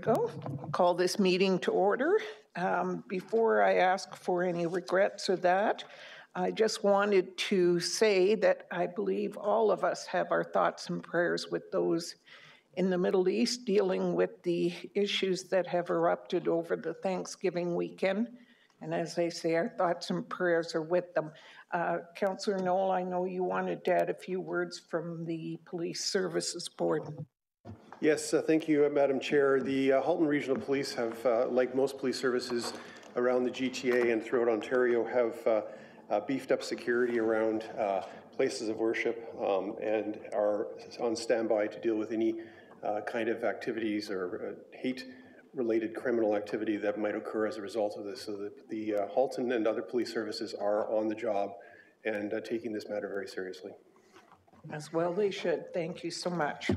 Call this meeting to order. Before I ask for any regrets or that, I just wanted to say that I believe all of us have our thoughts and prayers with those in the Middle East dealing with the issues that have erupted over the Thanksgiving weekend. And as I say, our thoughts and prayers are with them. Councillor Knoll, I know you wanted to add a few words from the Police Services Board. Yes, thank you, Madam Chair. The Halton Regional Police have, like most police services around the GTA and throughout Ontario, have beefed up security around places of worship and are on standby to deal with any kind of activities or hate-related criminal activity that might occur as a result of this. So the Halton and other police services are on the job and taking this matter very seriously. As well they should. Thank you so much.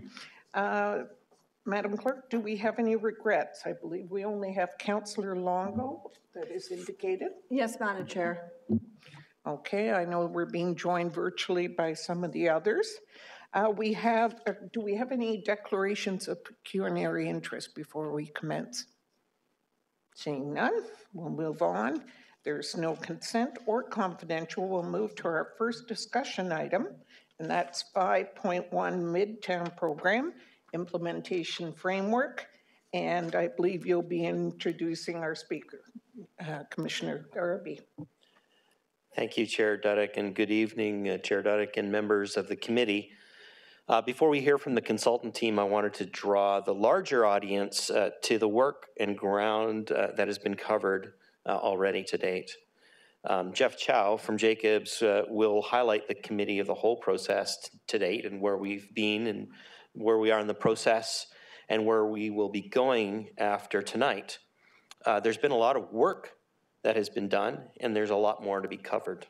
Madam Clerk, do we have any regrets? I believe we only have Councillor Longo that is indicated. Yes, Madam Chair. Okay, I know we're being joined virtually by some of the others. Do we have any declarations of pecuniary interest before we commence? Seeing none, we'll move on. There's no consent or confidential. We'll move to our first discussion item, and that's 5.1 Midtown Program Implementation Framework. And I believe you'll be introducing our speaker, Commissioner Darby. Thank you, Chair Duddick, and good evening, Chair Duddick and members of the committee. Before we hear from the consultant team, I wanted to draw the larger audience to the work and ground that has been covered already to date. Jeff Chow from Jacobs will highlight the committee of the whole process to date and where we've been and where we are in the process and where we will be going after tonight. There's been a lot of work that has been done, and there's a lot more to be covered.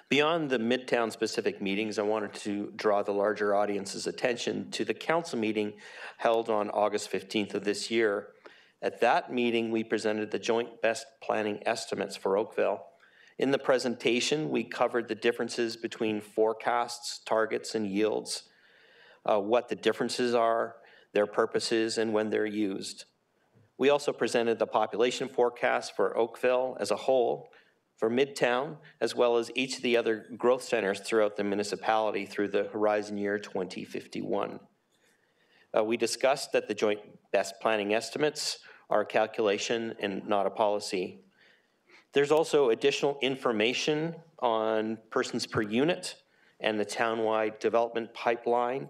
Beyond the Midtown specific meetings, I wanted to draw the larger audience's attention to the council meeting held on August 15th of this year. At that meeting, we presented the joint best planning estimates for Oakville. In the presentation, we covered the differences between forecasts, targets, and yields, what the differences are, their purposes, and when they're used. We also presented the population forecast for Oakville as a whole, for Midtown, as well as each of the other growth centers throughout the municipality through the horizon year 2051. We discussed that the joint best planning estimates are a calculation and not a policy. There's also additional information on persons per unit and the townwide development pipeline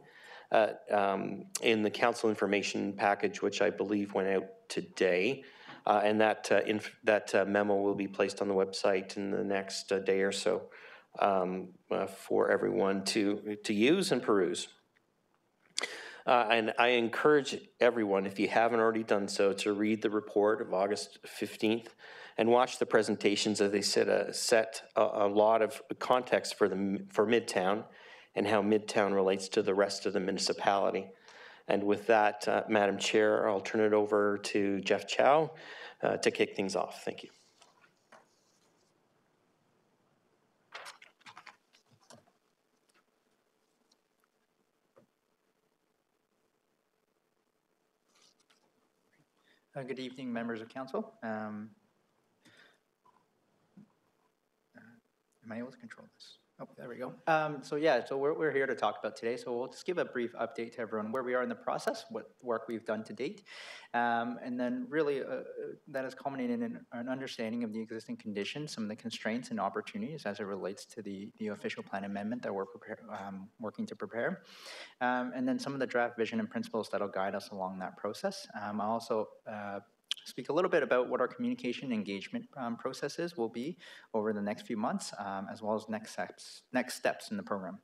in the council information package, which I believe went out today. And that memo will be placed on the website in the next day or so for everyone to use and peruse. And I encourage everyone, if you haven't already done so, to read the report of August 15th and watch the presentations as they set a lot of context for Midtown and how Midtown relates to the rest of the municipality. And with that, Madam Chair, I'll turn it over to Jeff Chow to kick things off. Thank you. Good evening, members of council. Am I able to control this? Oh, there we go. So we're here to talk about today. So we'll just give a brief update to everyone where we are in the process, what work we've done to date, and then really that has culminated in an understanding of the existing conditions, some of the constraints and opportunities as it relates to the official plan amendment that we're working to prepare, and then some of the draft vision and principles that'll guide us along that process. I'll also speak a little bit about what our communication engagement processes will be over the next few months, as well as next steps in the program.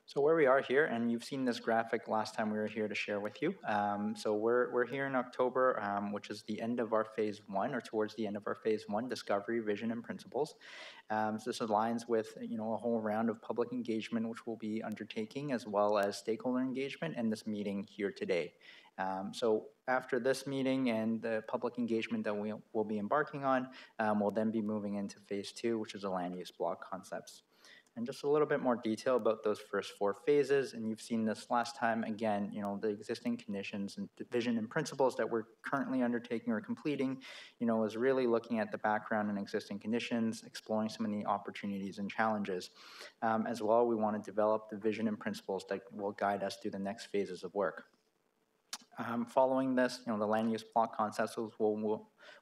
So where we are here, and you've seen this graphic last time we were here to share with you. So we're here in October, which is the end of our phase one, or towards the end of our phase one, discovery, vision, and principles. So this aligns with a whole round of public engagement, which we'll be undertaking, as well as stakeholder engagement, and this meeting here today. So after this meeting and the public engagement that we will be embarking on, we'll then be moving into phase two, which is the land use block concepts. And just a little bit more detail about those first 4 phases, and you've seen this last time. Again, the existing conditions and vision and principles that we're currently undertaking or completing, is really looking at the background and existing conditions, exploring some of the opportunities and challenges. As well, we want to develop the vision and principles that will guide us through the next phases of work. Following this, the land use plot concepts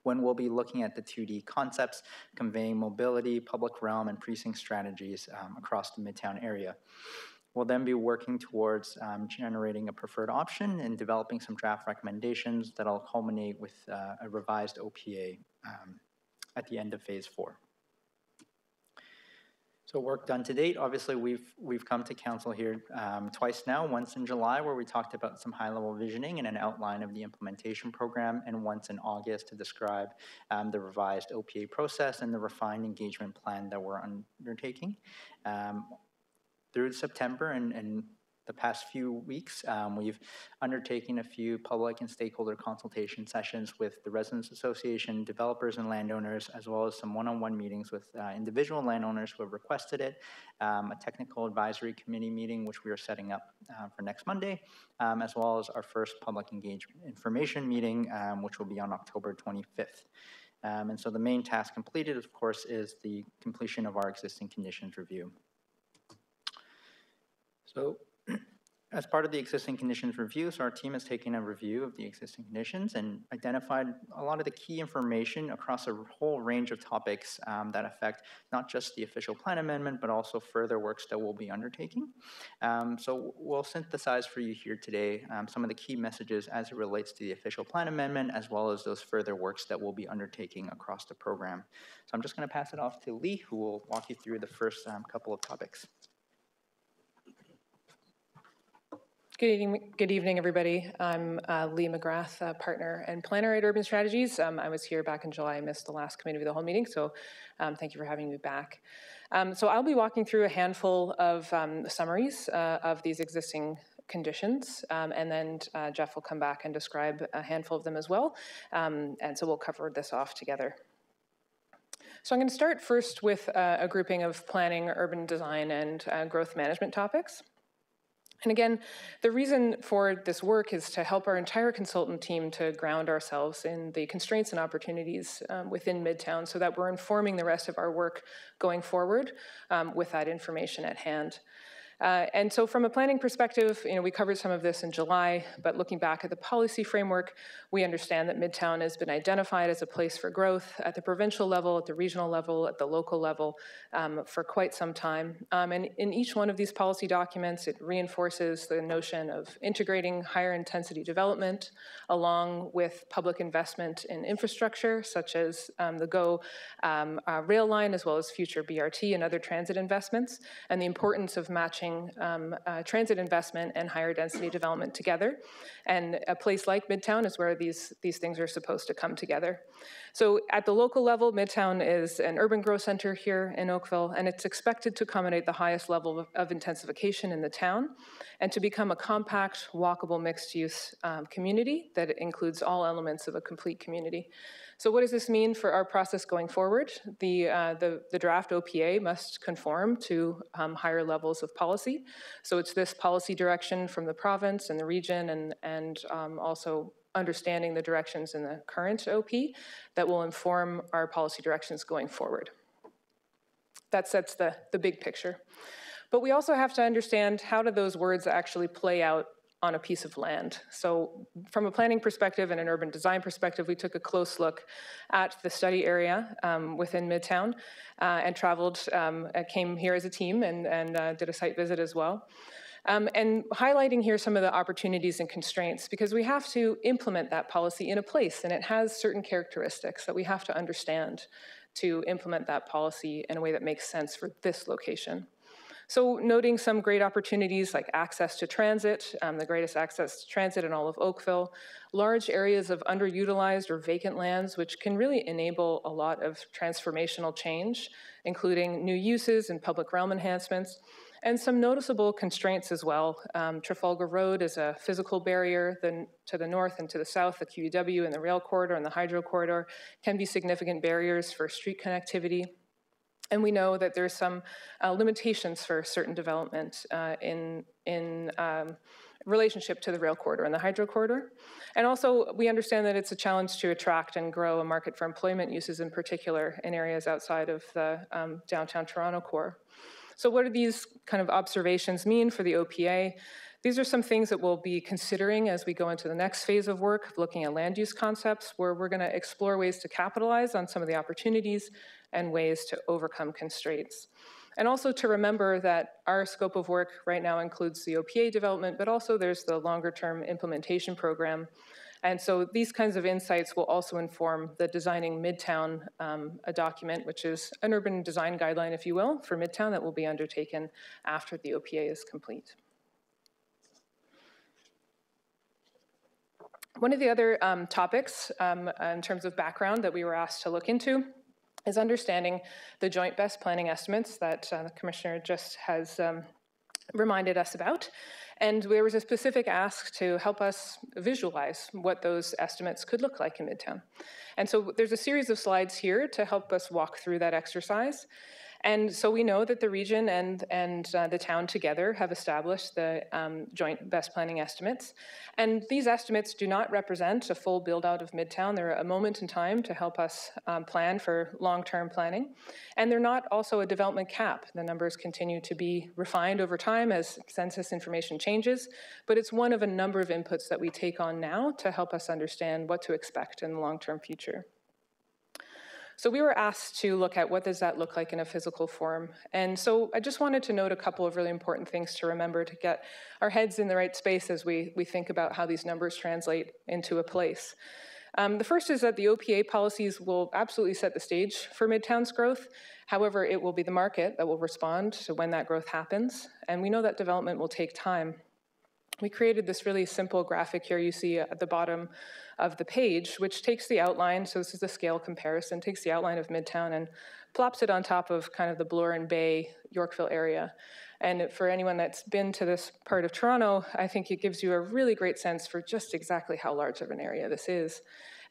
when we'll be looking at the 2D concepts, conveying mobility, public realm, and precinct strategies across the Midtown area. We'll then be working towards generating a preferred option and developing some draft recommendations that'll culminate with a revised OPA at the end of phase 4. So work done to date, obviously we've come to council here twice now, once in July where we talked about some high-level visioning and an outline of the implementation program, and once in August to describe the revised OPA process and the refined engagement plan that we're undertaking. Through September and the past few weeks, we've undertaken a few public and stakeholder consultation sessions with the Residents Association, developers and landowners, as well as some one-on-one meetings with individual landowners who have requested it, a technical advisory committee meeting, which we are setting up for next Monday, as well as our first public engagement information meeting, which will be on October 25th. And so the main task completed, of course, is the completion of our existing conditions review. So, as part of the existing conditions review, so our team has taken a review of the existing conditions and identified a lot of the key information across a whole range of topics that affect not just the official plan amendment, but also further works that we'll be undertaking. So we'll synthesize for you here today some of the key messages as it relates to the official plan amendment, as well as those further works that we'll be undertaking across the program. So I'm just going to pass it off to Lee, who will walk you through the first couple of topics. Good evening, everybody. I'm Lee McGrath, partner and planner at Urban Strategies. I was here back in July. I missed the last committee of the whole meeting, so thank you for having me back. So I'll be walking through a handful of summaries of these existing conditions, and then Jeff will come back and describe a handful of them as well, and so we'll cover this off together. So I'm going to start first with a grouping of planning, urban design, and growth management topics. And again, the reason for this work is to help our entire consultant team to ground ourselves in the constraints and opportunities within Midtown so that we're informing the rest of our work going forward with that information at hand. And so from a planning perspective, we covered some of this in July, but looking back at the policy framework, we understand that Midtown has been identified as a place for growth at the provincial level, at the regional level, at the local level for quite some time. And in each one of these policy documents, it reinforces the notion of integrating higher intensity development along with public investment in infrastructure, such as the GO rail line, as well as future BRT and other transit investments, and the importance of matching transit investment and higher density development together. And a place like Midtown is where these things are supposed to come together. So at the local level, Midtown is an urban growth center here in Oakville, and it's expected to accommodate the highest level of intensification in the town and to become a compact, walkable, mixed-use community that includes all elements of a complete community. So what does this mean for our process going forward? The draft OPA must conform to higher levels of policy. So it's this policy direction from the province and the region and also understanding the directions in the current OP that will inform our policy directions going forward. That sets the big picture. But we also have to understand how do those words actually play out on a piece of land. So from a planning perspective and an urban design perspective, we took a close look at the study area within Midtown and came here as a team and did a site visit as well. And highlighting here some of the opportunities and constraints, because we have to implement that policy in a place, and it has certain characteristics that we have to understand to implement that policy in a way that makes sense for this location. So noting some great opportunities like access to transit, the greatest access to transit in all of Oakville, large areas of underutilized or vacant lands, which can really enable a lot of transformational change, including new uses and public realm enhancements, and some noticeable constraints as well. Trafalgar Road is a physical barrier. To the north and to the south, the QEW and the rail corridor and the hydro corridor can be significant barriers for street connectivity. And we know that there's some limitations for certain development in relationship to the rail corridor and the hydro corridor. And also, we understand that it's a challenge to attract and grow a market for employment uses, in particular in areas outside of the downtown Toronto core. So what do these kind of observations mean for the OPA? These are some things that we'll be considering as we go into the next phase of work, looking at land use concepts, where we're going to explore ways to capitalize on some of the opportunities and ways to overcome constraints. And also to remember that our scope of work right now includes the OPA development, but also there's the longer-term implementation program. And so these kinds of insights will also inform the Designing Midtown a document, which is an urban design guideline, if you will, for Midtown that will be undertaken after the OPA is complete. One of the other topics in terms of background that we were asked to look into is understanding the joint best planning estimates that the Commissioner just has reminded us about. And there was a specific ask to help us visualize what those estimates could look like in Midtown. And so there's a series of slides here to help us walk through that exercise. And so we know that the region and the town together have established the joint best planning estimates. And these estimates do not represent a full build out of Midtown. They're a moment in time to help us plan for long-term planning. And they're not also a development cap. The numbers continue to be refined over time as census information changes, but it's one of a number of inputs that we take on now to help us understand what to expect in the long-term future. So we were asked to look at what does that look like in a physical form. And so I just wanted to note a couple of really important things to remember to get our heads in the right space as we think about how these numbers translate into a place. The first is that the OPA policies will absolutely set the stage for Midtown's growth. However, it will be the market that will respond to when that growth happens. And we know that development will take time. We created this really simple graphic here you see at the bottom of the page, which takes the outline, so this is the scale comparison, takes the outline of Midtown and plops it on top of kind of the Bloor and Bay, Yorkville area. And for anyone that's been to this part of Toronto, I think it gives you a really great sense for just exactly how large of an area this is.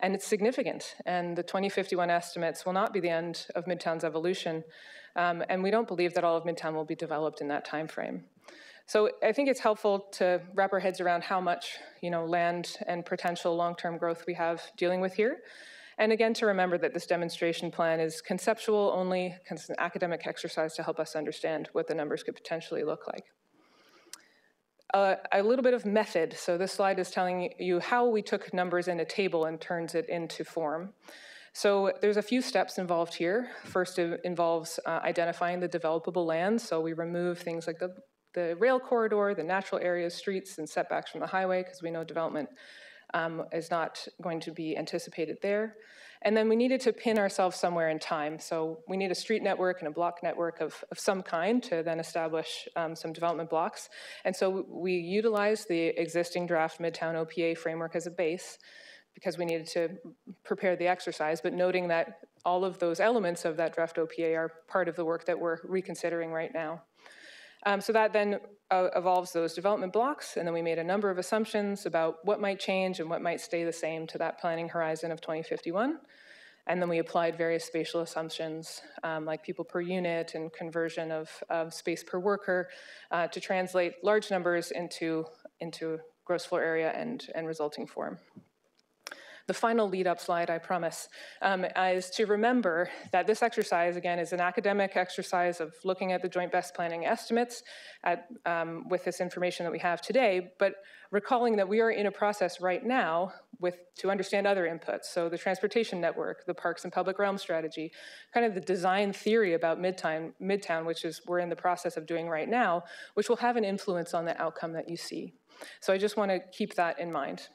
And it's significant, and the 2051 estimates will not be the end of Midtown's evolution, and we don't believe that all of Midtown will be developed in that time frame. So I think it's helpful to wrap our heads around how much, land and potential long-term growth we have dealing with here. And again, to remember that this demonstration plan is conceptual only, it's an academic exercise to help us understand what the numbers could potentially look like. A little bit of method. So this slide is telling you how we took numbers in a table and turns it into form. So there's a few steps involved here. First, it involves identifying the developable land. So we remove things like the rail corridor, the natural areas, streets, and setbacks from the highway, because we know development is not going to be anticipated there. And then we needed to pin ourselves somewhere in time. So we need a street network and a block network of some kind to then establish some development blocks. And so we utilized the existing draft Midtown OPA framework as a base, because we needed to prepare the exercise, but noting that all of those elements of that draft OPA are part of the work that we're reconsidering right now. So that then evolves those development blocks, and then we made a number of assumptions about what might change and what might stay the same to that planning horizon of 2051. And then we applied various spatial assumptions, like people per unit and conversion of space per worker, to translate large numbers into gross floor area and resulting form. The final lead-up slide, I promise, is to remember that this exercise, again, is an academic exercise of looking at the joint best planning estimates with this information that we have today, but recalling that we are in a process right now to understand other inputs. So the transportation network, the parks and public realm strategy, kind of the design theory about Midtown, which is we're in the process of doing right now, which will have an influence on the outcome that you see. So I just want to keep that in mind.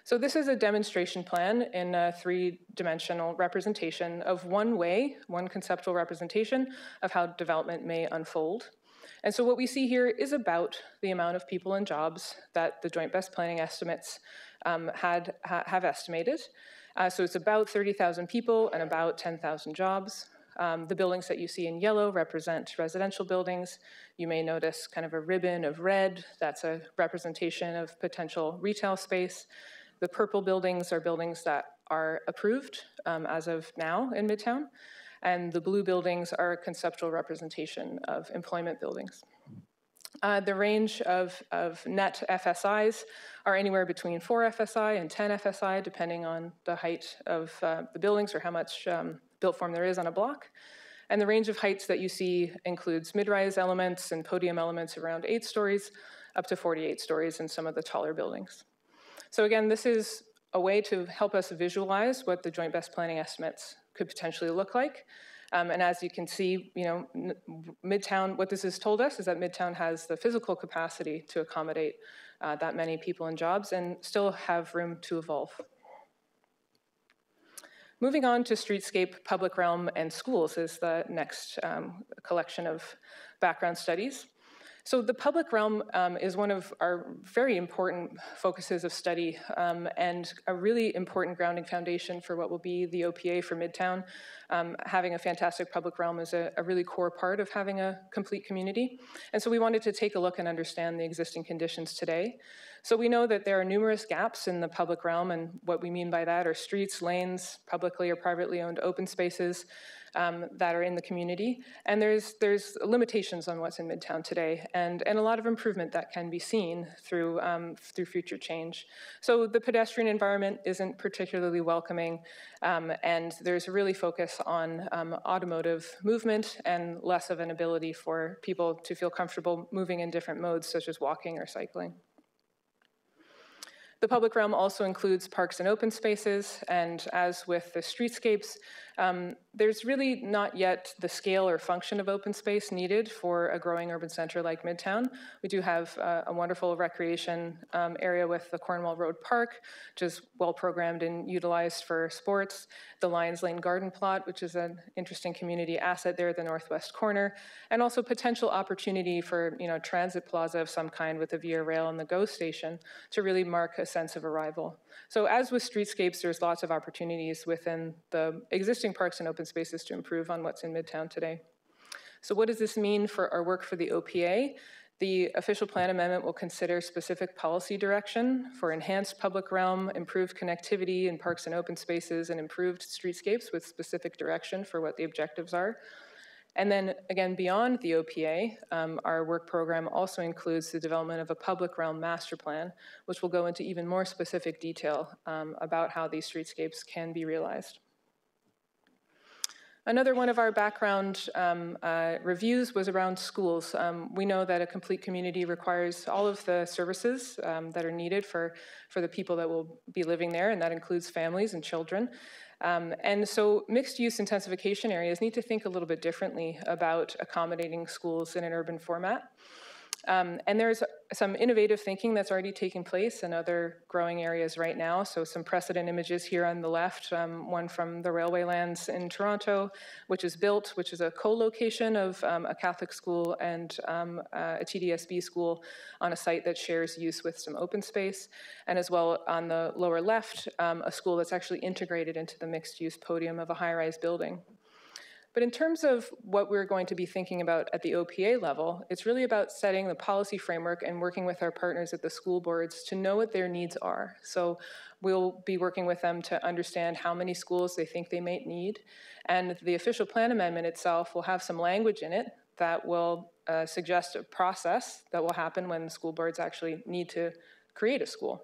So this is a demonstration plan in a three-dimensional representation of one conceptual representation of how development may unfold. And so what we see here is about the amount of people and jobs that the joint best planning estimates have estimated. So it's about 30,000 people and about 10,000 jobs. The buildings that you see in yellow represent residential buildings. You may notice kind of a ribbon of red. That's a representation of potential retail space. The purple buildings are buildings that are approved as of now in Midtown. and the blue buildings are a conceptual representation of employment buildings. The range of net FSIs are anywhere between 4 FSI and 10 FSI, depending on the height of the buildings or how much built form there is on a block. And the range of heights that you see includes mid-rise elements and podium elements around 8 stories, up to 48 stories in some of the taller buildings. So again, this is a way to help us visualize what the joint best planning estimates could potentially look like. And as you can see, Midtown, what this has told us is that Midtown has the physical capacity to accommodate that many people and jobs and still have room to evolve. Moving on to streetscape, public realm, and schools is the next collection of background studies. So the public realm is one of our very important focuses of study and a really important grounding foundation for what will be the OPA for Midtown. Having a fantastic public realm is a really core part of having a complete community. And so we wanted to take a look and understand the existing conditions today. So we know that there are numerous gaps in the public realm, and what we mean by that are streets, lanes, publicly or privately owned open spaces, that are in the community. And there's limitations on what's in Midtown today, and a lot of improvement that can be seen through future change. So the pedestrian environment isn't particularly welcoming, and there's a really focus on automotive movement and less of an ability for people to feel comfortable moving in different modes, such as walking or cycling. The public realm also includes parks and open spaces, and as with the streetscapes, there's really not yet the scale or function of open space needed for a growing urban center like Midtown. We do have a wonderful recreation area with the Cornwall Road Park, which is well programmed and utilized for sports, the Lions Lane Garden Plot, which is an interesting community asset there at the northwest corner, and also potential opportunity for transit plaza of some kind with the Via Rail and the GO station to really mark a sense of arrival. So as with streetscapes, there's lots of opportunities within the existing parks and open spaces to improve on what's in Midtown today. So what does this mean for our work for the OPA? The official plan amendment will consider specific policy direction for enhanced public realm, improved connectivity in parks and open spaces, and improved streetscapes with specific direction for what the objectives are. And then again, beyond the OPA, our work program also includes the development of a public realm master plan, which will go into even more specific detail about how these streetscapes can be realized. Another one of our background reviews was around schools. We know that a complete community requires all of the services that are needed for the people that will be living there, and that includes families and children. And so mixed-use intensification areas need to think a little bit differently about accommodating schools in an urban format. And there's some innovative thinking that's already taking place in other growing areas right now. So some precedent images here on the left, one from the railway lands in Toronto, which is built, which is a co-location of a Catholic school and a TDSB school on a site that shares use with some open space. And as well on the lower left, a school that's actually integrated into the mixed-use podium of a high-rise building. But in terms of what we're going to be thinking about at the OPA level, it's really about setting the policy framework and working with our partners at the school boards to know what their needs are. So we'll be working with them to understand how many schools they think they might need. And the official plan amendment itself will have some language in it that will suggest a process that will happen when the school boards actually need to create a school.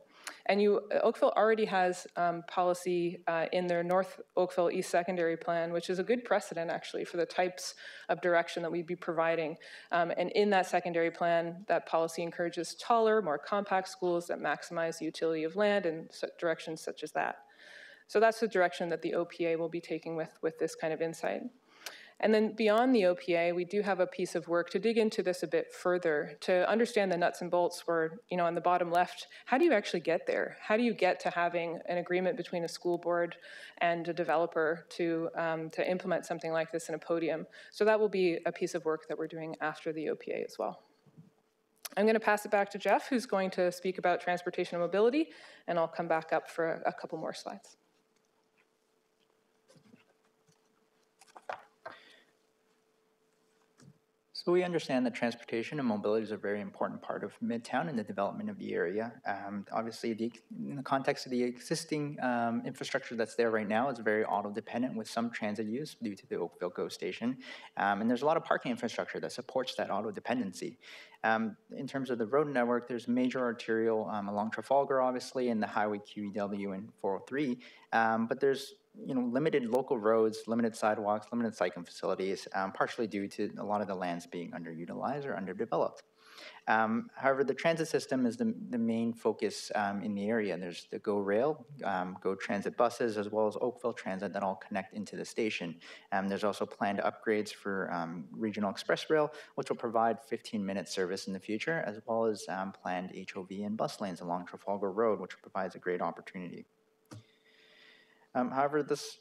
And Oakville already has policy in their North Oakville East Secondary Plan, which is a good precedent actually for the types of direction that we'd be providing. And in that secondary plan, that policy encourages taller, more compact schools that maximize the utility of land and directions such as that. So that's the direction that the OPA will be taking with this kind of insight. And then beyond the OPA, we do have a piece of work to dig into this a bit further, to understand the nuts and bolts where, on the bottom left, how do you actually get there? How do you get to having an agreement between a school board and a developer to implement something like this in a podium? So that will be a piece of work that we're doing after the OPA as well. I'm going to pass it back to Jeff, who's going to speak about transportation and mobility, and I'll come back up for a couple more slides. So we understand that transportation and mobility is a very important part of Midtown and the development of the area. Obviously, in the context of the existing infrastructure that's there right now, it's very auto-dependent with some transit use due to the Oakville GO station. And there's a lot of parking infrastructure that supports that auto-dependency. In terms of the road network, there's major arterial along Trafalgar, obviously, and the highway QEW and 403. But there's limited local roads, limited sidewalks, limited cycling facilities, partially due to a lot of the lands being underutilized or underdeveloped. However, the transit system is the main focus in the area. There's the GO Rail, GO Transit buses, as well as Oakville Transit that all connect into the station. There's also planned upgrades for Regional Express Rail, which will provide 15-minute service in the future, as well as planned HOV and bus lanes along Trafalgar Road, which provides a great opportunity. However, this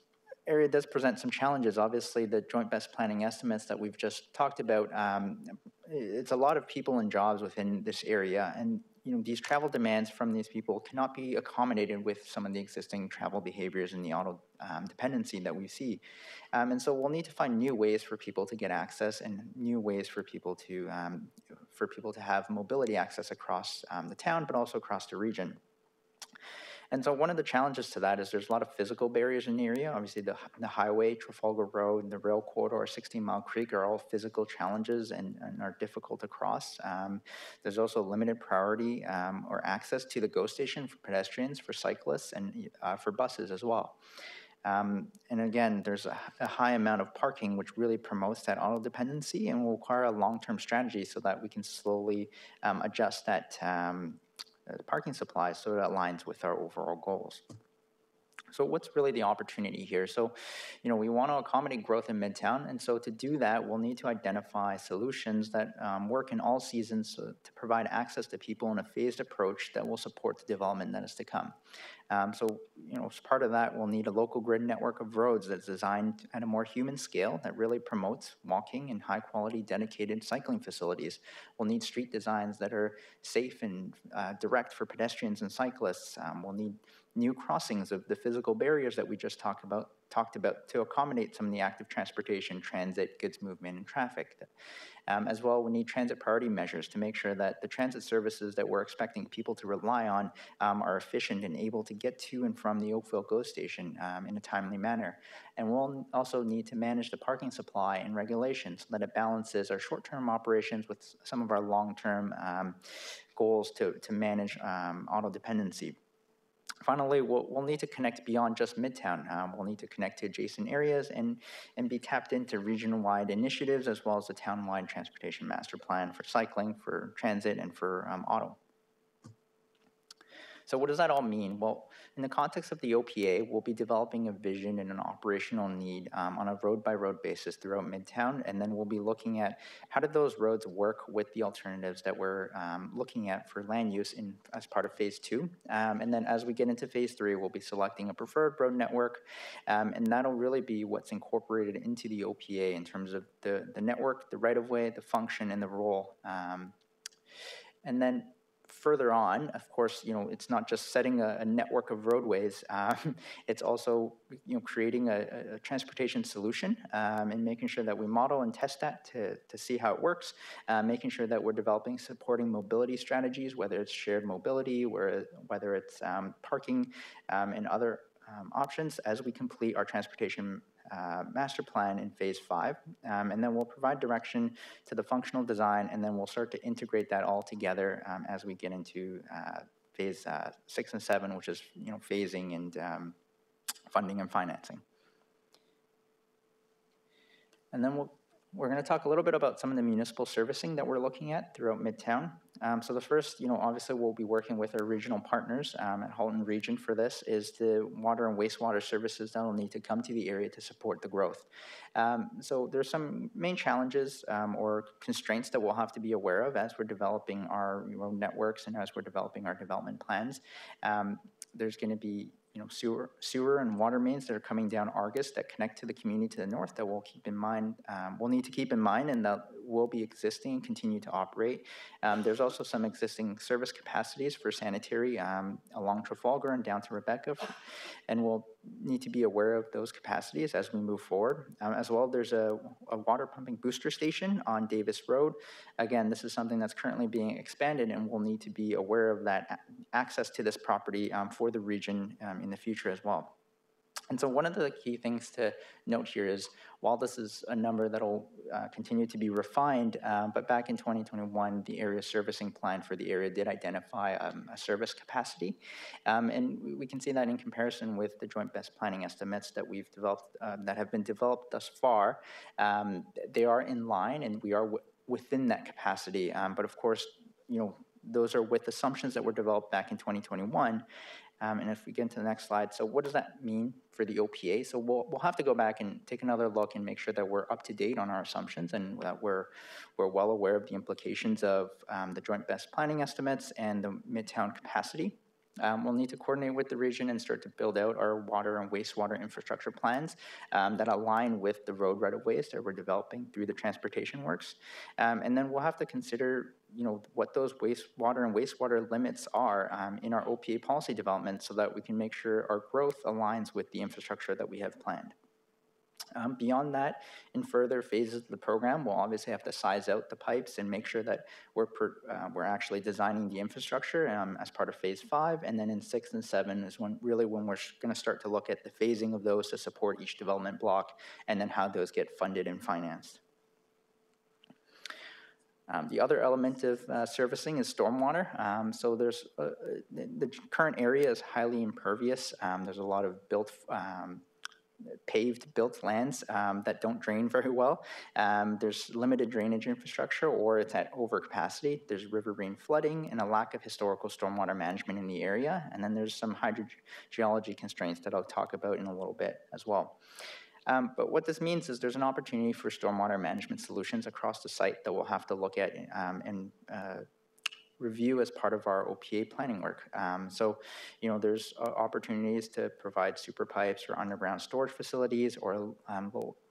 area does present some challenges. Obviously, the joint best planning estimates that we've just talked about, it's a lot of people and jobs within this area, and these travel demands from these people cannot be accommodated with some of the existing travel behaviors and the auto dependency that we see. And so we'll need to find new ways for people to get access and new ways for people to have mobility access across the town, but also across the region. And so one of the challenges to that is there's a lot of physical barriers in the area. Obviously, the highway, Trafalgar Road, the rail corridor, 16 Mile Creek are all physical challenges and are difficult to cross. There's also limited priority or access to the GO station for pedestrians, for cyclists, and for buses as well. And again, there's a high amount of parking, which really promotes that auto dependency and will require a long-term strategy so that we can slowly adjust that parking supply so it aligns with our overall goals. So what's really the opportunity here? So, we want to accommodate growth in Midtown, and so to do that, we'll need to identify solutions that work in all seasons to provide access to people in a phased approach that will support the development that is to come. So, as part of that, we'll need a local grid network of roads that's designed at a more human scale that really promotes walking and high-quality dedicated cycling facilities. We'll need street designs that are safe and direct for pedestrians and cyclists. We'll need new crossings of the physical barriers that we just talked about to accommodate some of the active transportation, transit, goods movement, and traffic. As well, we need transit priority measures to make sure that the transit services that we're expecting people to rely on are efficient and able to get to and from the Oakville GO station in a timely manner. And we'll also need to manage the parking supply and regulations so that it balances our short-term operations with some of our long-term goals to manage auto dependency. Finally, we'll need to connect beyond just Midtown. We'll need to connect to adjacent areas and be tapped into region-wide initiatives as well as the town-wide transportation master plan for cycling, for transit, and for auto. So what does that all mean? Well, in the context of the OPA, we'll be developing a vision and an operational need on a road-by-road basis throughout Midtown, and then we'll be looking at how do those roads work with the alternatives that we're looking at for land use as part of Phase 2. And then as we get into Phase 3, we'll be selecting a preferred road network, and that'll really be what's incorporated into the OPA in terms of the network, the right-of-way, the function, and the role. And then further on, of course, it's not just setting a network of roadways. It's also, creating a transportation solution and making sure that we model and test that to see how it works, making sure that we're developing supporting mobility strategies, whether it's shared mobility, whether it's parking and other options as we complete our transportation master plan in Phase 5, and then we'll provide direction to the functional design, and then we'll start to integrate that all together as we get into Phase 6 and 7, which is phasing and funding and financing. And then we're going to talk a little bit about some of the municipal servicing that we're looking at throughout Midtown. So the first, obviously we'll be working with our regional partners at Halton Region for this, is the water and wastewater services that will need to come to the area to support the growth. So there's some main challenges or constraints that we'll have to be aware of as we're developing our networks and as we're developing our development plans. There's going to be sewer and water mains that are coming down Argus that connect to the community to the north that we'll keep in mind. We'll need to keep in mind, and that will be existing and continue to operate. There's also some existing service capacities for sanitary along Trafalgar and down to Rebecca, and we'll need to be aware of those capacities as we move forward. As well, there's a water pumping booster station on Davis Road. Again, this is something that's currently being expanded, and we'll need to be aware of that access to this property for the region in the future as well. And so one of the key things to note here is, while this is a number that will continue to be refined, but back in 2021, the area servicing plan for the area did identify a service capacity. And we can see that in comparison with the joint best planning estimates that we've developed, that have been developed thus far. They are in line, and we are within that capacity. But of course, those are with assumptions that were developed back in 2021. And if we get into the next slide, so what does that mean for the OPA? So we'll have to go back and take another look and make sure that we're up to date on our assumptions and that we're well aware of the implications of the joint best planning estimates and the Midtown capacity. We'll need to coordinate with the region and start to build out our water and wastewater infrastructure plans that align with the road right-of-ways that we're developing through the transportation works. And then we'll have to consider what those wastewater and wastewater limits are in our OPA policy development so that we can make sure our growth aligns with the infrastructure that we have planned. Beyond that, in further phases of the program, we'll obviously have to size out the pipes and make sure that we're actually designing the infrastructure as part of phase 5. And then in 6 and 7 is when we're going to start to look at the phasing of those to support each development block and then how those get funded and financed. The other element of servicing is stormwater. So there's the current area is highly impervious. There's a lot of paved built lands that don't drain very well. There's limited drainage infrastructure, or it's at overcapacity. There's riverine flooding and a lack of historical stormwater management in the area. And then there's some hydrogeology constraints that I'll talk about in a little bit as well. But what this means is there's an opportunity for stormwater management solutions across the site that we'll have to look at and review as part of our OPA planning work. So, there's opportunities to provide super pipes or underground storage facilities or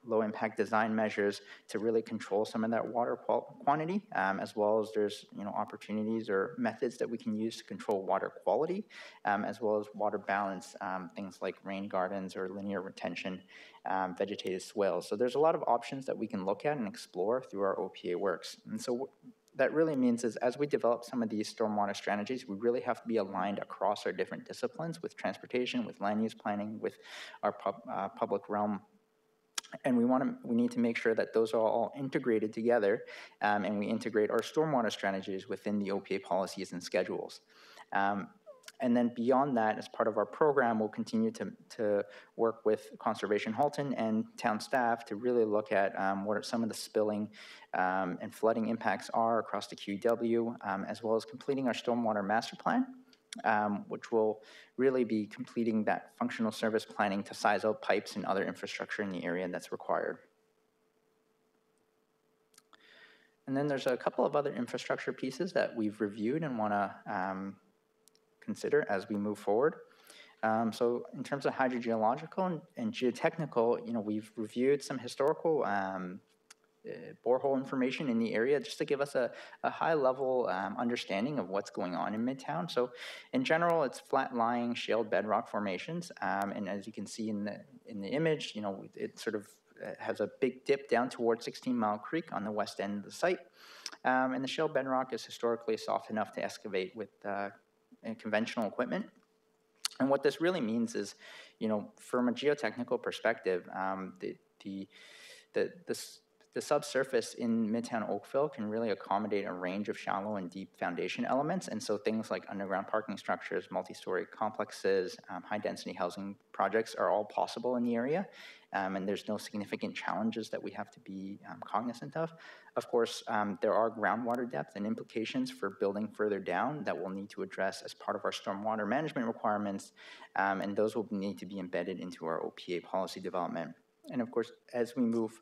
low impact design measures to really control some of that water quantity, as well as there's opportunities or methods that we can use to control water quality, as well as water balance, things like rain gardens or linear retention, vegetated swales. So there's a lot of options that we can look at and explore through our OPA works. And so that really means is as we develop some of these stormwater strategies, we really have to be aligned across our different disciplines with transportation, with land use planning, with our public realm. And we need to make sure that those are all integrated together, and we integrate our stormwater strategies within the OPA policies and schedules. And then beyond that, as part of our program, we'll continue to work with Conservation Halton and town staff to really look at what some of the spilling and flooding impacts are across the QEW, as well as completing our stormwater master plan, which will really be completing that functional service planning to size out pipes and other infrastructure in the area that's required. And then there's a couple of other infrastructure pieces that we've reviewed and want to consider as we move forward. So in terms of hydrogeological and geotechnical, we've reviewed some historical borehole information in the area just to give us a high-level understanding of what's going on in Midtown. So in general, it's flat-lying shale bedrock formations, and as you can see in the image, it sort of has a big dip down towards 16 Mile Creek on the west end of the site, and the shale bedrock is historically soft enough to excavate with conventional equipment. And what this really means is, from a geotechnical perspective, the subsurface in Midtown Oakville can really accommodate a range of shallow and deep foundation elements. And so things like underground parking structures, multi-story complexes, high-density housing projects are all possible in the area. And there's no significant challenges that we have to be cognizant of. Of course, there are groundwater depth and implications for building further down that we'll need to address as part of our stormwater management requirements, and those will need to be embedded into our OPA policy development. And of course, as we move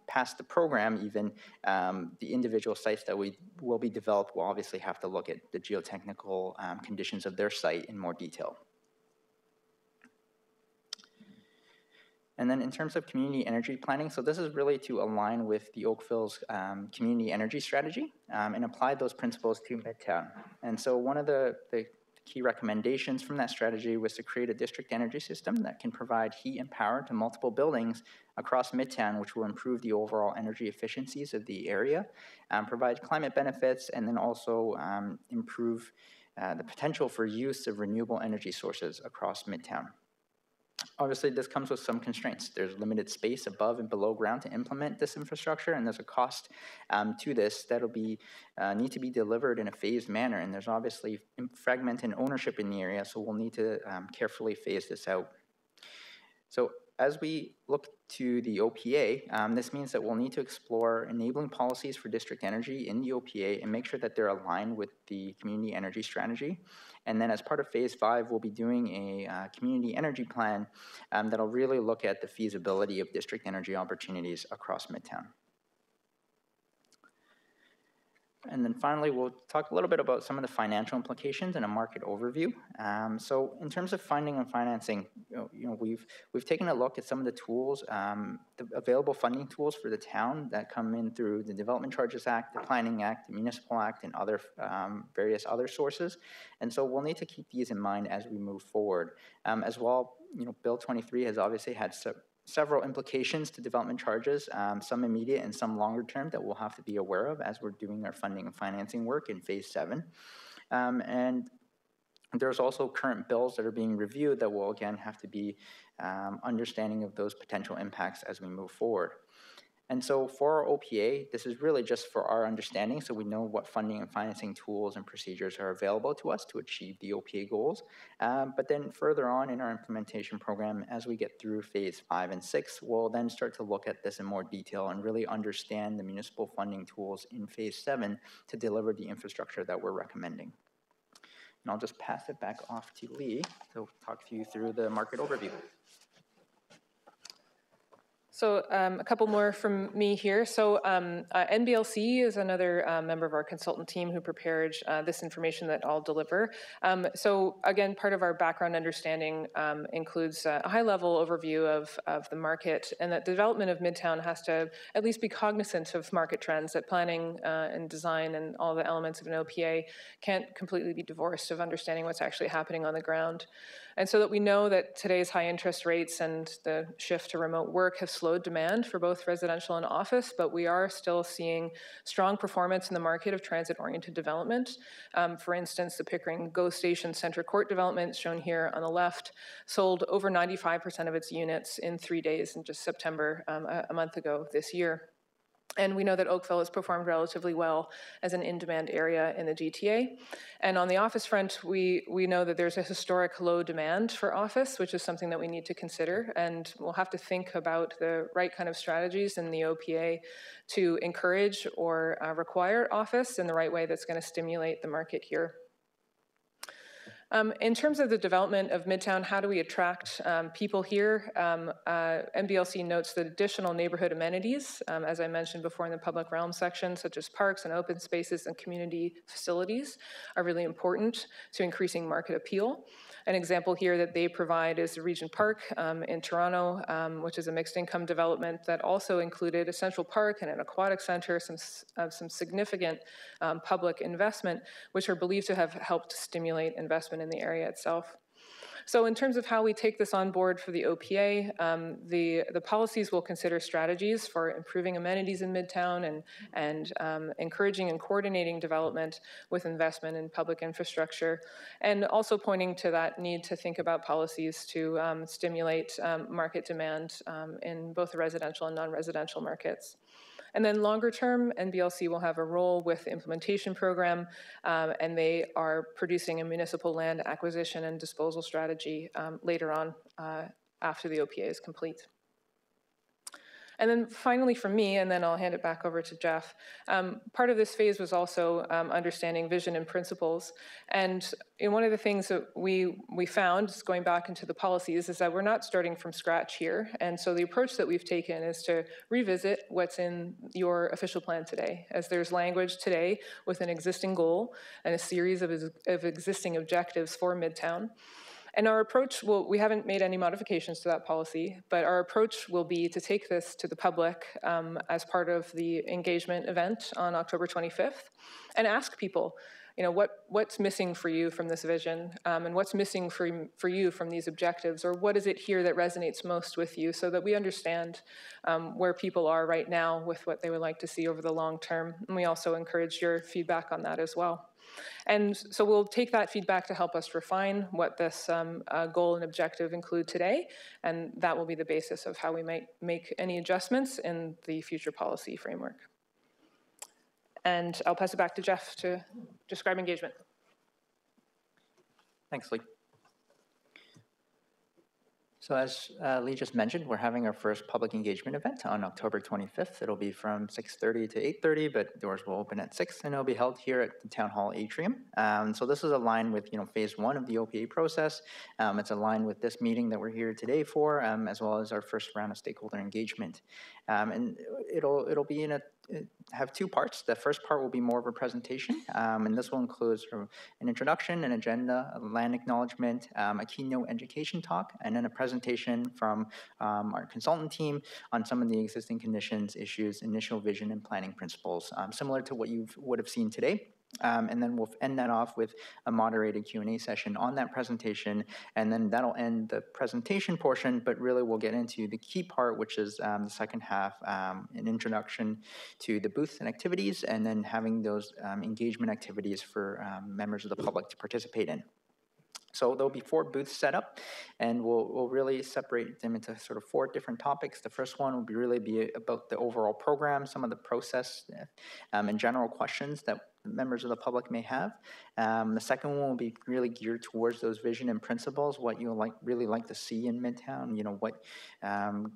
past the program, even the individual sites that will be developed will obviously have to look at the geotechnical conditions of their site in more detail. And then in terms of community energy planning, so this is really to align with the Oakville's community energy strategy and apply those principles to Midtown. And so one of the key recommendations from that strategy was to create a district energy system that can provide heat and power to multiple buildings across Midtown, which will improve the overall energy efficiencies of the area, provide climate benefits, and then also improve the potential for use of renewable energy sources across Midtown. Obviously, this comes with some constraints. There's limited space above and below ground to implement this infrastructure, and there's a cost to this that'll need to be delivered in a phased manner. And there's obviously fragmented ownership in the area, so we'll need to carefully phase this out. So as we look to the OPA, this means that we'll need to explore enabling policies for district energy in the OPA and make sure that they're aligned with the community energy strategy. And then as part of phase 5, we'll be doing a community energy plan that'll really look at the feasibility of district energy opportunities across Midtown. And then finally, we'll talk a little bit about some of the financial implications and a market overview. So in terms of funding and financing, we've taken a look at some of the tools, the available funding tools for the town that come in through the Development Charges Act, the Planning Act, the Municipal Act, and other various other sources. And so we'll need to keep these in mind as we move forward. As well, Bill 23 has obviously had several implications to development charges, some immediate and some longer term that we'll have to be aware of as we're doing our funding and financing work in phase 7. And there's also current bills that are being reviewed that will again have to be understanding of those potential impacts as we move forward. And so for our OPA, this is really just for our understanding, so we know what funding and financing tools and procedures are available to us to achieve the OPA goals. But then further on in our implementation program, as we get through phase 5 and 6, we'll then start to look at this in more detail and really understand the municipal funding tools in phase 7 to deliver the infrastructure that we're recommending. And I'll just pass it back off to Lee to talk to you through the market overview. So a couple more from me here. So NBLC is another member of our consultant team who prepared this information that I'll deliver. So again, part of our background understanding includes a high-level overview of the market, and that the development of Midtown has to at least be cognizant of market trends, that planning and design and all the elements of an OPA can't completely be divorced of understanding what's actually happening on the ground. And so that we know that today's high interest rates and the shift to remote work have slowed demand for both residential and office, but we are still seeing strong performance in the market of transit-oriented development. For instance, the Pickering GO Station Center Court development, shown here on the left, sold over 95% of its units in 3 days in just September, a month ago this year. And we know that Oakville has performed relatively well as an in-demand area in the GTA. And on the office front, we know that there's a historic low demand for office, which is something that we need to consider. And we'll have to think about the right kind of strategies in the OPA to encourage or require office in the right way that's going to stimulate the market here. In terms of the development of Midtown, how do we attract people here? NBLC notes that additional neighborhood amenities, as I mentioned before in the public realm section, such as parks and open spaces and community facilities, are really important to increasing market appeal. An example here that they provide is the Regent Park in Toronto, which is a mixed income development that also included a central park and an aquatic center, some significant public investment, which are believed to have helped stimulate investment in the area itself. So in terms of how we take this on board for the OPA, the policies will consider strategies for improving amenities in Midtown and encouraging and coordinating development with investment in public infrastructure, and also pointing to that need to think about policies to stimulate market demand in both the residential and non-residential markets. And then longer term, NBLC will have a role with the implementation program, and they are producing a municipal land acquisition and disposal strategy later on after the OPA is complete. And then finally from me, and then I'll hand it back over to Jeff, part of this phase was also understanding vision and principles. And one of the things that we found, just going back into the policies, is that we're not starting from scratch here. And so the approach that we've taken is to revisit what's in your official plan today, as there's language today with an existing goal and a series of existing objectives for Midtown. And our approach we haven't made any modifications to that policy, but our approach will be to take this to the public as part of the engagement event on October 25th and ask people, what's missing for you from this vision, and what's missing for you from these objectives, or what is it here that resonates most with you, so that we understand where people are right now with what they would like to see over the long term. And we also encourage your feedback on that as well. And so we'll take that feedback to help us refine what this goal and objective include today, and that will be the basis of how we might make any adjustments in the future policy framework. And I'll pass it back to Jeff to describe engagement. Thanks, Lee. So as Lee just mentioned, we're having our first public engagement event on October 25th. It'll be from 6:30 to 8:30, but doors will open at 6, and it'll be held here at the Town Hall Atrium. So this is aligned with phase 1 of the OPA process. It's aligned with this meeting that we're here today for, as well as our first round of stakeholder engagement. And it'll be have 2 parts. The first part will be more of a presentation, and this will include sort of an introduction, an agenda, a land acknowledgement, a keynote education talk, and then a presentation from our consultant team on some of the existing conditions, issues, initial vision, and planning principles, similar to what you would have seen today. And then we'll end that off with a moderated Q&A session on that presentation, and then that'll end the presentation portion, but really we'll get into the key part, which is the second half, an introduction to the booths and activities, and then having those engagement activities for members of the public to participate in. So there'll be 4 booths set up, and we'll really separate them into sort of 4 different topics. The first one will be about the overall program, some of the process and general questions that members of the public may have. The second one will be really geared towards those vision and principles, what you'll really like to see in Midtown, what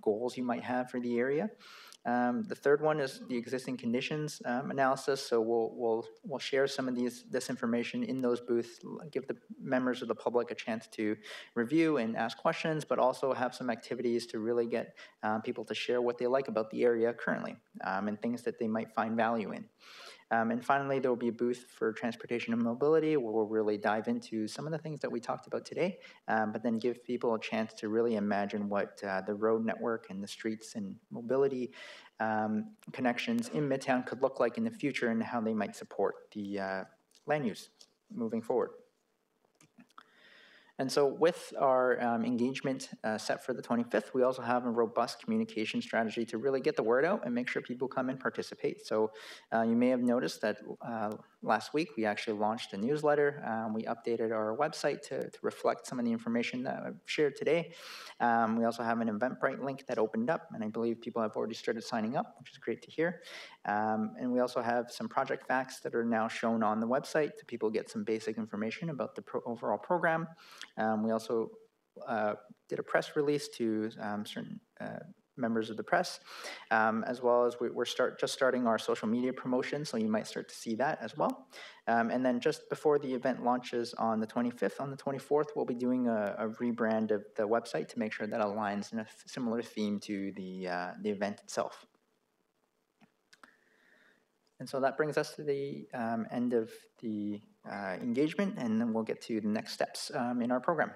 goals you might have for the area. The third one is the existing conditions analysis. So we'll share some of this information in those booths, give the members of the public a chance to review and ask questions, but also have some activities to really get people to share what they like about the area currently, and things that they might find value in. And finally, there will be a booth for transportation and mobility, where we'll really dive into some of the things that we talked about today, but then give people a chance to really imagine what the road network and the streets and mobility connections in Midtown could look like in the future, and how they might support the land use moving forward. And so with our engagement set for the 25th, we also have a robust communication strategy to really get the word out and make sure people come and participate. So you may have noticed that last week we actually launched a newsletter. We updated our website to reflect some of the information that I've shared today. We also have an Eventbrite link that opened up, and I believe people have already started signing up, which is great to hear. And we also have some project facts that are now shown on the website so people get some basic information about the overall program. We also did a press release to certain members of the press, as well as we're just starting our social media promotion, so you might start to see that as well. And then just before the event launches on the 25th, on the 24th, we'll be doing a rebrand of the website to make sure that aligns in a similar theme to the event itself. And so that brings us to the end of the engagement, and then we'll get to the next steps in our program.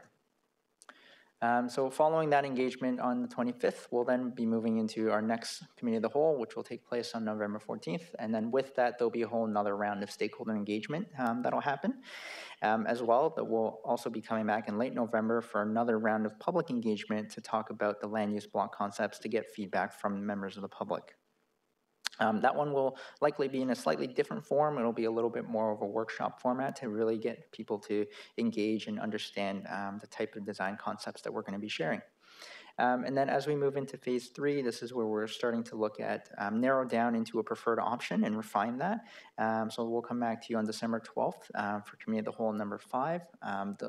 So following that engagement on the 25th, we'll then be moving into our next Committee of the Whole, which will take place on November 14th. And then with that, there'll be a whole nother round of stakeholder engagement that'll happen. As well, that we'll also be coming back in late November for another round of public engagement to talk about the land use block concepts to get feedback from members of the public. That one will likely be in a slightly different form. It'll be a little bit more of a workshop format to really get people to engage and understand the type of design concepts that we're going to be sharing. And then as we move into phase 3, this is where we're starting to look at narrow down into a preferred option and refine that. So we'll come back to you on December 12th for Committee of the Whole number 5.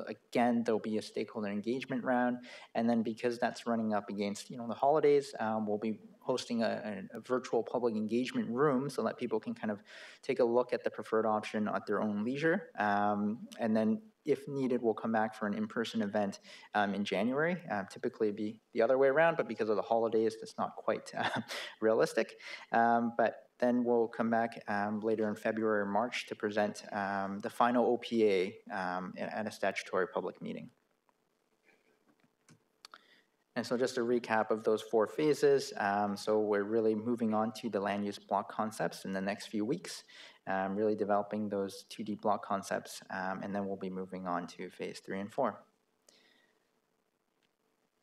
Again, there'll be a stakeholder engagement round. And then because that's running up against the holidays, we'll be hosting a virtual public engagement room so that people can kind of take a look at the preferred option at their own leisure. And then if needed, we'll come back for an in-person event in January. Typically it'd be the other way around, but because of the holidays, that's not quite realistic. But then we'll come back later in February or March to present the final OPA at a statutory public meeting. And so just a recap of those 4 phases. So we're really moving on to the land use block concepts in the next few weeks, really developing those 2D block concepts, and then we'll be moving on to phase 3 and 4.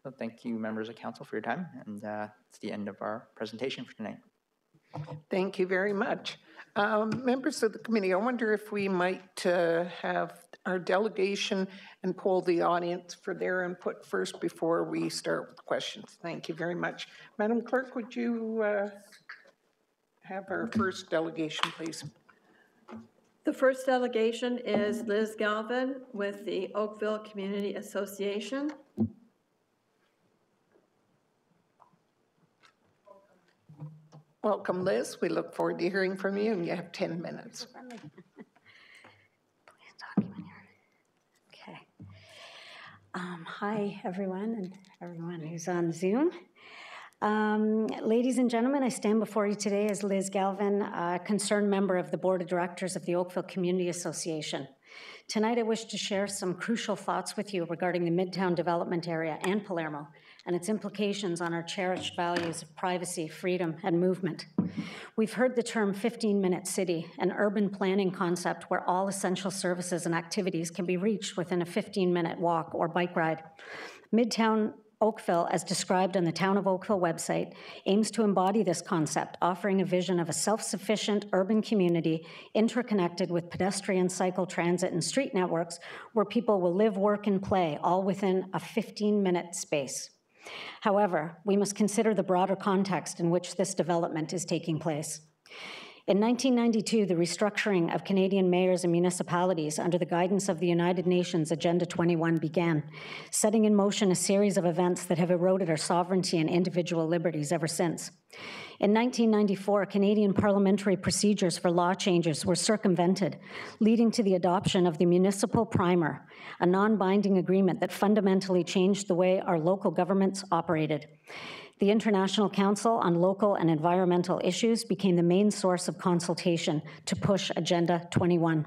So thank you, members of council, for your time, and it's the end of our presentation for tonight. Thank you very much. Members of the committee, I wonder if we might have our delegation and poll the audience for their input first before we start with questions. Thank you very much. Madam Clerk, would you have our first delegation, please? The first delegation is Liz Galvin with the Oakville Community Association. Welcome, Liz. We look forward to hearing from you, and you have 10 minutes. Okay. Hi, everyone, and everyone who's on Zoom. Ladies and gentlemen, I stand before you today as Liz Galvin, a concerned member of the Board of Directors of the Oakville Community Association. Tonight, I wish to share some crucial thoughts with you regarding the Midtown development area and Palermo and its implications on our cherished values of privacy, freedom, and movement. We've heard the term 15-minute city, an urban planning concept where all essential services and activities can be reached within a 15-minute walk or bike ride. Midtown Oakville, as described on the Town of Oakville website, aims to embody this concept, offering a vision of a self-sufficient urban community interconnected with pedestrian, cycle, transit, and street networks where people will live, work, and play all within a 15-minute space. However, we must consider the broader context in which this development is taking place. In 1992, the restructuring of Canadian mayors and municipalities under the guidance of the United Nations Agenda 21 began, setting in motion a series of events that have eroded our sovereignty and individual liberties ever since. In 1994, Canadian parliamentary procedures for law changes were circumvented, leading to the adoption of the Municipal Primer, a non-binding agreement that fundamentally changed the way our local governments operated. The International Council on Local and Environmental Issues became the main source of consultation to push Agenda 21.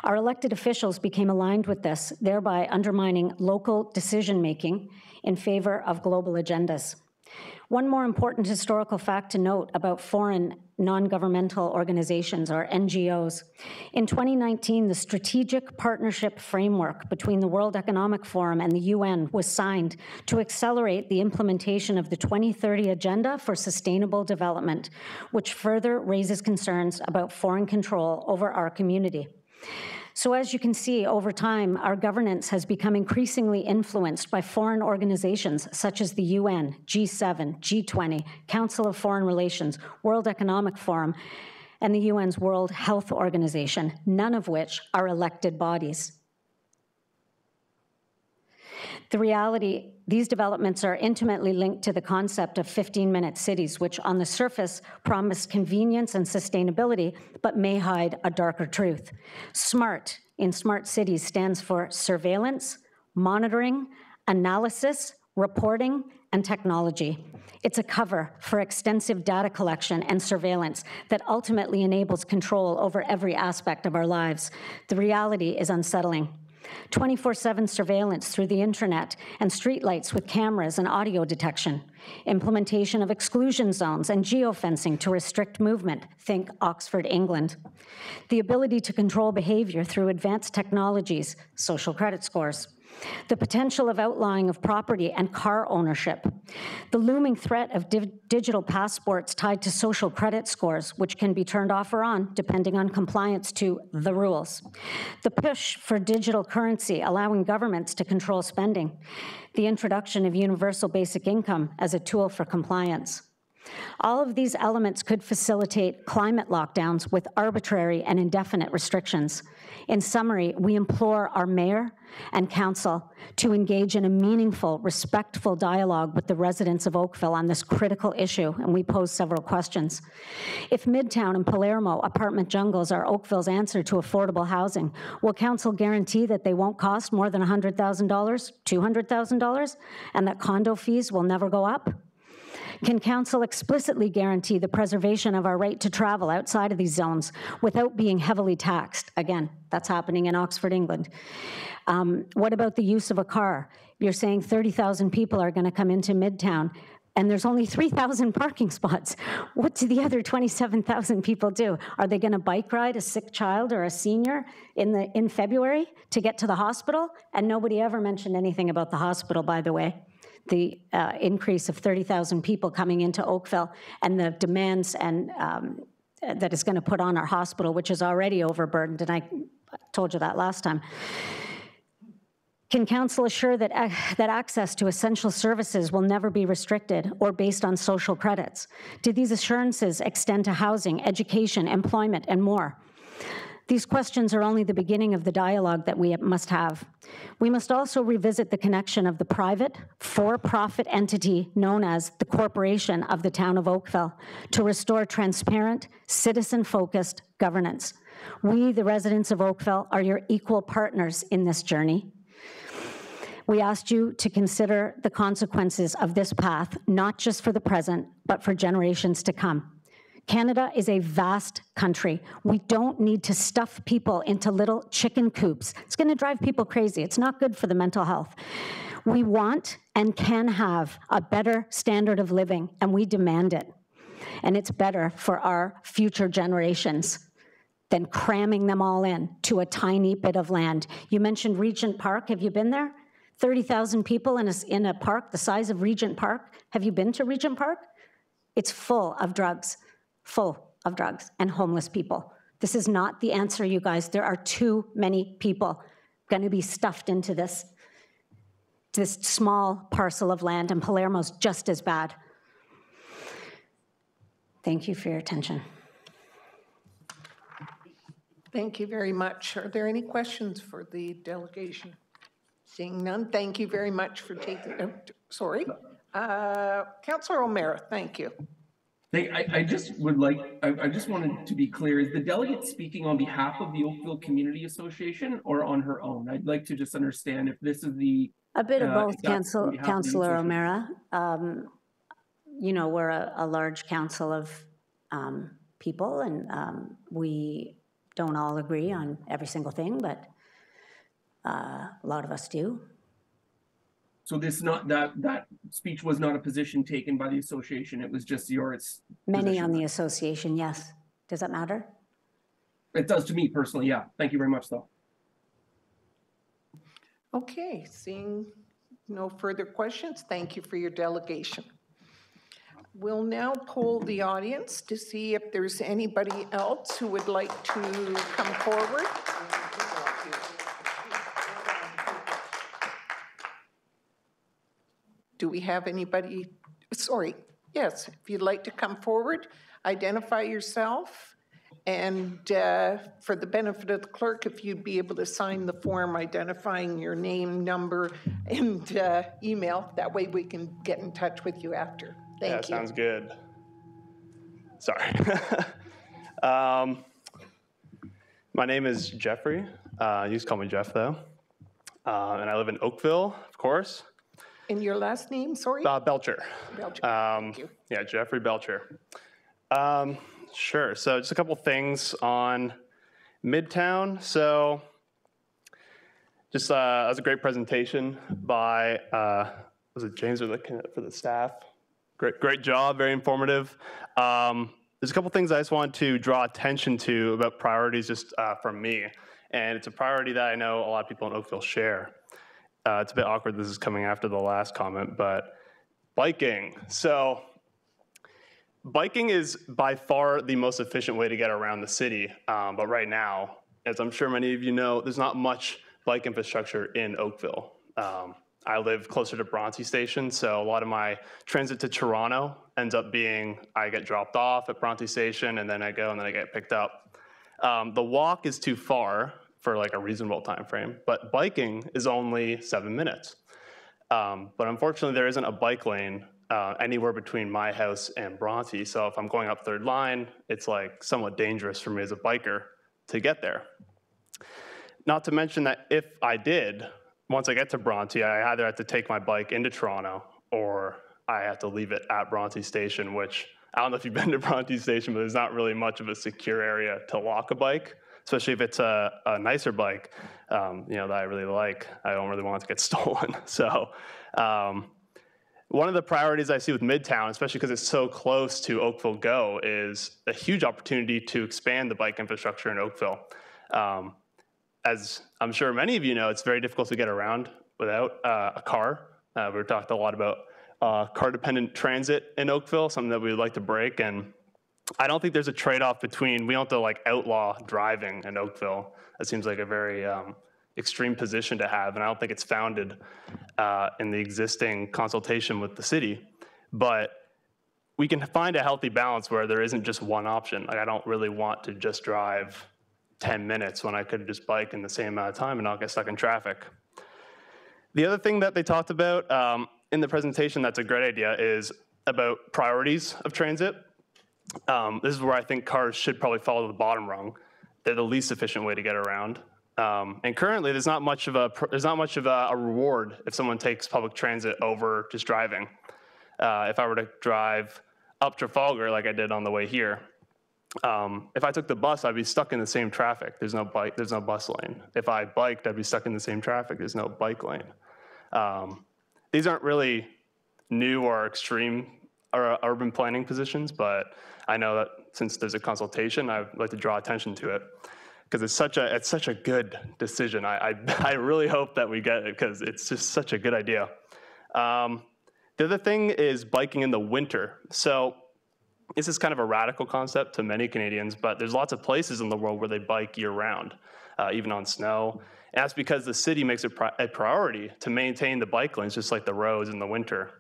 Our elected officials became aligned with this, thereby undermining local decision-making in favor of global agendas. One more important historical fact to note about foreign non-governmental organizations, or NGOs. In 2019, the Strategic Partnership Framework between the World Economic Forum and the UN was signed to accelerate the implementation of the 2030 Agenda for Sustainable Development, which further raises concerns about foreign control over our community. So as you can see, over time, our governance has become increasingly influenced by foreign organizations such as the UN, G7, G20, Council of Foreign Relations, World Economic Forum, and the UN's World Health Organization, none of which are elected bodies. The reality, these developments are intimately linked to the concept of 15-minute cities, which on the surface promise convenience and sustainability, but may hide a darker truth. SMART in smart cities stands for surveillance, monitoring, analysis, reporting, and technology. It's a cover for extensive data collection and surveillance that ultimately enables control over every aspect of our lives. The reality is unsettling. 24/7 surveillance through the internet and streetlights with cameras and audio detection, implementation of exclusion zones and geofencing to restrict movement, think Oxford, England, the ability to control behavior through advanced technologies, social credit scores, the potential of outlawing of property and car ownership, the looming threat of digital passports tied to social credit scores, which can be turned off or on depending on compliance to the rules, the push for digital currency allowing governments to control spending, the introduction of universal basic income as a tool for compliance. All of these elements could facilitate climate lockdowns with arbitrary and indefinite restrictions. In summary, we implore our mayor and council to engage in a meaningful, respectful dialogue with the residents of Oakville on this critical issue, and we pose several questions. If Midtown and Palermo apartment jungles are Oakville's answer to affordable housing, will council guarantee that they won't cost more than $100,000, $200,000, and that condo fees will never go up? Can council explicitly guarantee the preservation of our right to travel outside of these zones without being heavily taxed? Again, that's happening in Oxford, England. What about the use of a car? You're saying 30,000 people are going to come into Midtown, and there's only 3,000 parking spots. What do the other 27,000 people do? Are they going to bike ride a sick child or a senior in February to get to the hospital? And nobody ever mentioned anything about the hospital, by the way. The increase of 30,000 people coming into Oakville and the demands and that it's going to put on our hospital, which is already overburdened, and I told you that last time. Can council assure that access to essential services will never be restricted or based on social credits? Do these assurances extend to housing, education, employment, and more? These questions are only the beginning of the dialogue that we must have. We must also revisit the connection of the private, for-profit entity known as the Corporation of the Town of Oakville to restore transparent, citizen-focused governance. We, the residents of Oakville, are your equal partners in this journey. We asked you to consider the consequences of this path, not just for the present, but for generations to come. Canada is a vast country. We don't need to stuff people into little chicken coops. It's going to drive people crazy. It's not good for the mental health. We want and can have a better standard of living, and we demand it. And it's better for our future generations than cramming them all in to a tiny bit of land. You mentioned Regent Park. Have you been there? 30,000 people in a park the size of Regent Park. Have you been to Regent Park? It's full of drugs and homeless people. This is not the answer, you guys. There are too many people going to be stuffed into this small parcel of land, and Palermo's just as bad. Thank you for your attention. Thank you very much. Are there any questions for the delegation? Seeing none, thank you very much for taking, Councillor O'Meara, thank you. I just wanted to be clear, is the delegate speaking on behalf of the Oakville Community Association or on her own? I'd like to just understand if this is the... A bit of both, Councillor O'Meara. You know, we're a large council of people, and we don't all agree on every single thing, but a lot of us do. So this that speech was not a position taken by the association. It was just yours. Many position. On the association, yes. Does that matter? It does to me personally, yeah. Thank you very much, though. Okay, seeing no further questions, thank you for your delegation. We'll now poll the audience to see if there's anybody else who would like to come forward. Do we have anybody? Sorry, yes, if you'd like to come forward, identify yourself, and for the benefit of the clerk, if you'd be able to sign the form identifying your name, number, and email, that way we can get in touch with you after. Thank you. Sounds good. Sorry. My name is Jeffrey. You just call me Jeff, though. And I live in Oakville, of course. And your last name, sorry? Belcher. Belcher, thank you. Yeah, Jeffrey Belcher. Sure, so just a couple things on Midtown. So just, that was a great presentation by, was it James or for the staff? Great job, very informative. There's a couple things I just wanted to draw attention to about priorities just from me. And it's a priority that I know a lot of people in Oakville share. It's a bit awkward this is coming after the last comment, but biking. So biking is by far the most efficient way to get around the city. But right now, as I'm sure many of you know, there's not much bike infrastructure in Oakville. I live closer to Bronte Station, so a lot of my transit to Toronto ends up being I get dropped off at Bronte Station, and then I go, and then I get picked up. The walk is too far for like a reasonable time frame, but biking is only 7 minutes. But unfortunately, there isn't a bike lane anywhere between my house and Bronte, so if I'm going up Third Line, it's like somewhat dangerous for me as a biker to get there. Not to mention that if I did, once I get to Bronte, I either have to take my bike into Toronto or I have to leave it at Bronte Station, which I don't know if you've been to Bronte Station, but there's not really much of a secure area to lock a bike, especially if it's a nicer bike, that I really like. I don't really want it to get stolen. So one of the priorities I see with Midtown, especially because it's so close to Oakville Go, is a huge opportunity to expand the bike infrastructure in Oakville. As I'm sure many of you know, it's very difficult to get around without a car. We've talked a lot about car-dependent transit in Oakville, something that we would like to break. And I don't think there's a trade-off between, we don't have to like outlaw driving in Oakville. That seems like a very extreme position to have, and I don't think it's founded in the existing consultation with the city. But we can find a healthy balance where there isn't just one option. Like, I don't really want to just drive 10 minutes when I could just bike in the same amount of time and not get stuck in traffic. The other thing that they talked about in the presentation that's a great idea is about priorities of transit. This is where I think cars should probably follow the bottom rung. They're the least efficient way to get around. And currently, there's not much of a reward if someone takes public transit over just driving. If I were to drive up Trafalgar like I did on the way here, if I took the bus, I'd be stuck in the same traffic. There's no bus lane. If I biked, I'd be stuck in the same traffic. There's no bike lane. These aren't really new or extreme or urban planning positions, but I know that since there's a consultation, I'd like to draw attention to it because it's such a good decision. I really hope that we get it because it's just such a good idea. The other thing is biking in the winter. So this is kind of a radical concept to many Canadians, but there's lots of places in the world where they bike year-round, even on snow. And that's because the city makes it a priority to maintain the bike lanes, just like the roads in the winter.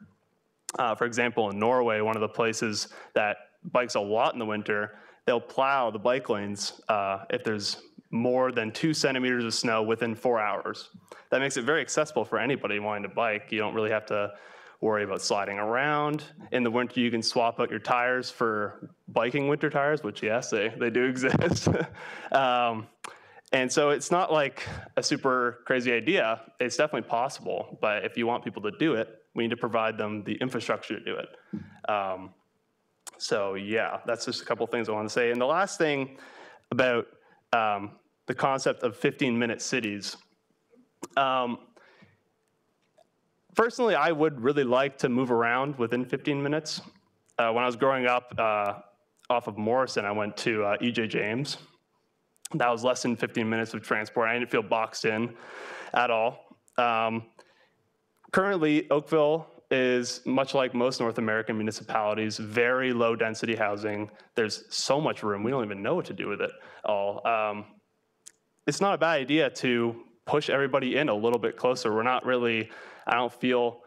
For example, in Norway, one of the places that bikes a lot in the winter, they'll plow the bike lanes if there's more than 2 centimeters of snow within 4 hours. That makes it very accessible for anybody wanting to bike. You don't really have to worry about sliding around. In the winter, you can swap out your tires for biking winter tires, which, yes, they do exist. And so it's not like a super crazy idea. It's definitely possible. But if you want people to do it, we need to provide them the infrastructure to do it. So yeah, that's just a couple things I want to say. And the last thing about the concept of 15-minute cities. Personally, I would really like to move around within 15 minutes. When I was growing up off of Morrison, I went to E.J. James. That was less than 15 minutes of transport. I didn't feel boxed in at all. Currently, Oakville is, much like most North American municipalities, very low density housing. There's so much room, we don't even know what to do with it all. It's not a bad idea to push everybody in a little bit closer. We're not really, I don't feel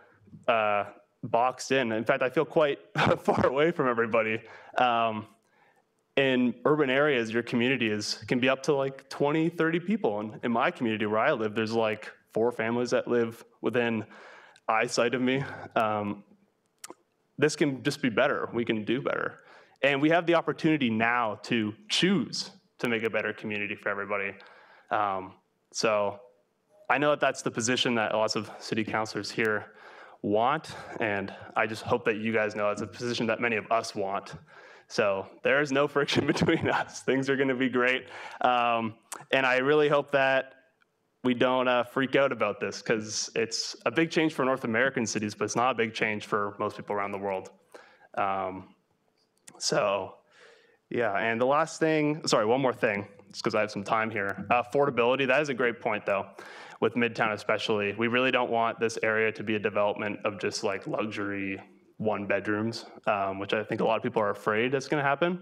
boxed in. In fact, I feel quite far away from everybody. In urban areas, your community can be up to like 20, 30 people. And in my community where I live, there's like 4 families that live within eyesight of me. This can just be better. We can do better. And we have the opportunity now to choose to make a better community for everybody. So I know that that's the position that lots of city councilors here want, and I just hope that you guys know it's a position that many of us want. So there is no friction between us. Things are going to be great. And I really hope that we don't freak out about this, because it's a big change for North American cities, but it's not a big change for most people around the world. So yeah, and the last thing, sorry, one more thing, just because I have some time here. Affordability, that is a great point though, with Midtown especially. We really don't want this area to be a development of just like luxury 1-bedrooms, which I think a lot of people are afraid that's going to happen.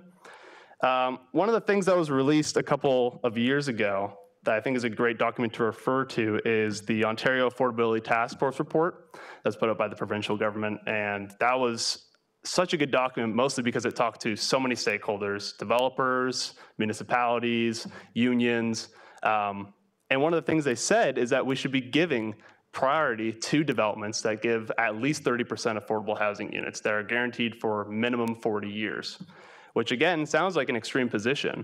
One of the things that was released a couple of years ago that I think is a great document to refer to is the Ontario Affordability Task Force report that's put up by the provincial government. And that was such a good document, mostly because it talked to so many stakeholders, developers, municipalities, unions. And one of the things they said is that we should be giving priority to developments that give at least 30% affordable housing units that are guaranteed for minimum 40 years, which again, sounds like an extreme position,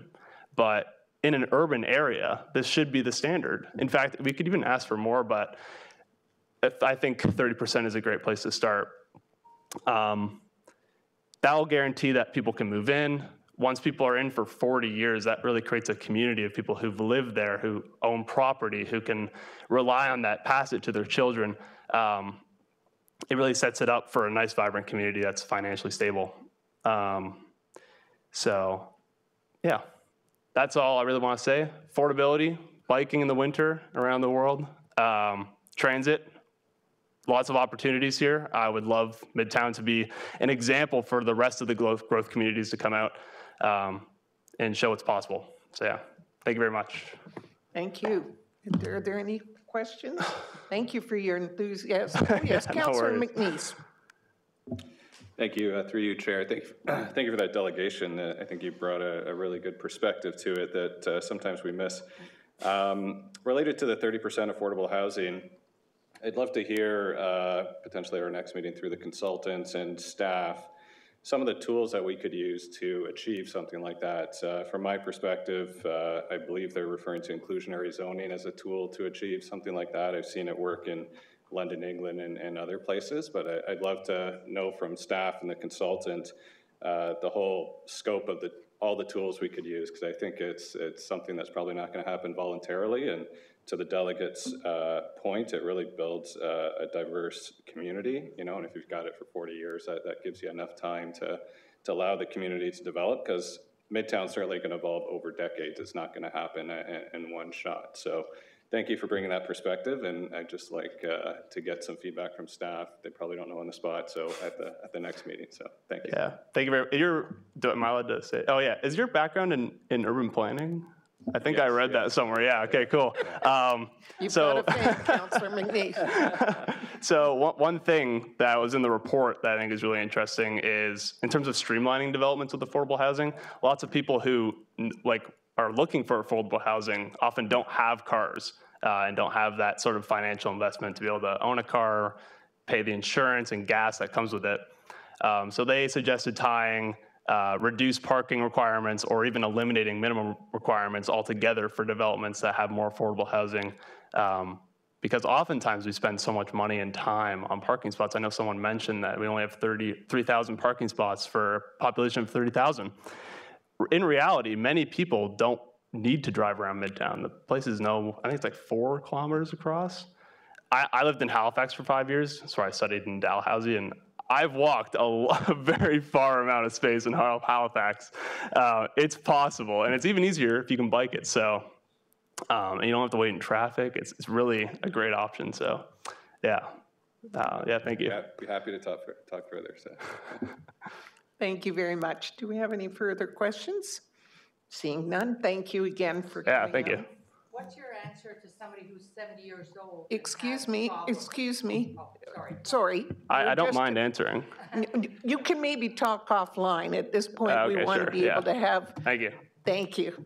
but in an urban area, this should be the standard. In fact, we could even ask for more, but I think 30% is a great place to start. That'll guarantee that people can move in. Once people are in for 40 years, that really creates a community of people who've lived there, who own property, who can rely on that, pass it to their children. It really sets it up for a nice, vibrant community that's financially stable. So, yeah, that's all I really want to say. Affordability, biking in the winter around the world, transit, lots of opportunities here. I would love Midtown to be an example for the rest of the growth communities to come out and show what's possible. So yeah, thank you very much. Thank you. Are there any questions? Thank you for your enthusiasm. Oh, yes, Councillor McNeese. Thank you, through you, Chair. Thank you for that delegation. I think you brought a really good perspective to it that sometimes we miss. Related to the 30% affordable housing, I'd love to hear, potentially our next meeting through the consultants and staff, some of the tools that we could use to achieve something like that. From my perspective, I believe they're referring to inclusionary zoning as a tool to achieve something like that. I've seen it work in London, England, and other places, but I'd love to know from staff and the consultant the whole scope of all the tools we could use, because I think it's something that's probably not going to happen voluntarily. And to the delegates' point, it really builds a diverse community, you know, and if you've got it for 40 years, that gives you enough time to allow the community to develop, because Midtown's certainly going to evolve over decades. It's not going to happen in one shot. So thank you for bringing that perspective, and I'd just like to get some feedback from staff. They probably don't know on the spot, so at the next meeting. So thank you. Yeah, thank you very much. Am I allowed to say? Oh yeah, is your background in urban planning? I think I read that somewhere. Yeah. Okay. Cool. You've got a fan, Councillor McNeese. So one thing that was in the report that I think is really interesting is in terms of streamlining developments with affordable housing. Lots of people who are looking for affordable housing often don't have cars and don't have that sort of financial investment to be able to own a car, pay the insurance and gas that comes with it. So they suggested tying reduced parking requirements or even eliminating minimum requirements altogether for developments that have more affordable housing. Because oftentimes we spend so much money and time on parking spots. I know someone mentioned that we only have 33,000 parking spots for a population of 30,000. In reality, many people don't need to drive around Midtown. The place is I think it's like 4 kilometers across. I lived in Halifax for 5 years. That's where I studied in Dalhousie, and I've walked a very far amount of space in Halifax. It's possible, and it's even easier if you can bike it. So, and you don't have to wait in traffic. It's really a great option. So, yeah, thank you. Yeah, be happy to talk further. So. Thank you very much. Do we have any further questions? Seeing none, thank you again for coming. Yeah, thank you. What's your answer to somebody who's 70 years old? Excuse me. Oh, sorry. I don't mind answering. You can maybe talk offline. At this point, we want to be able to have. Thank you. Thank you.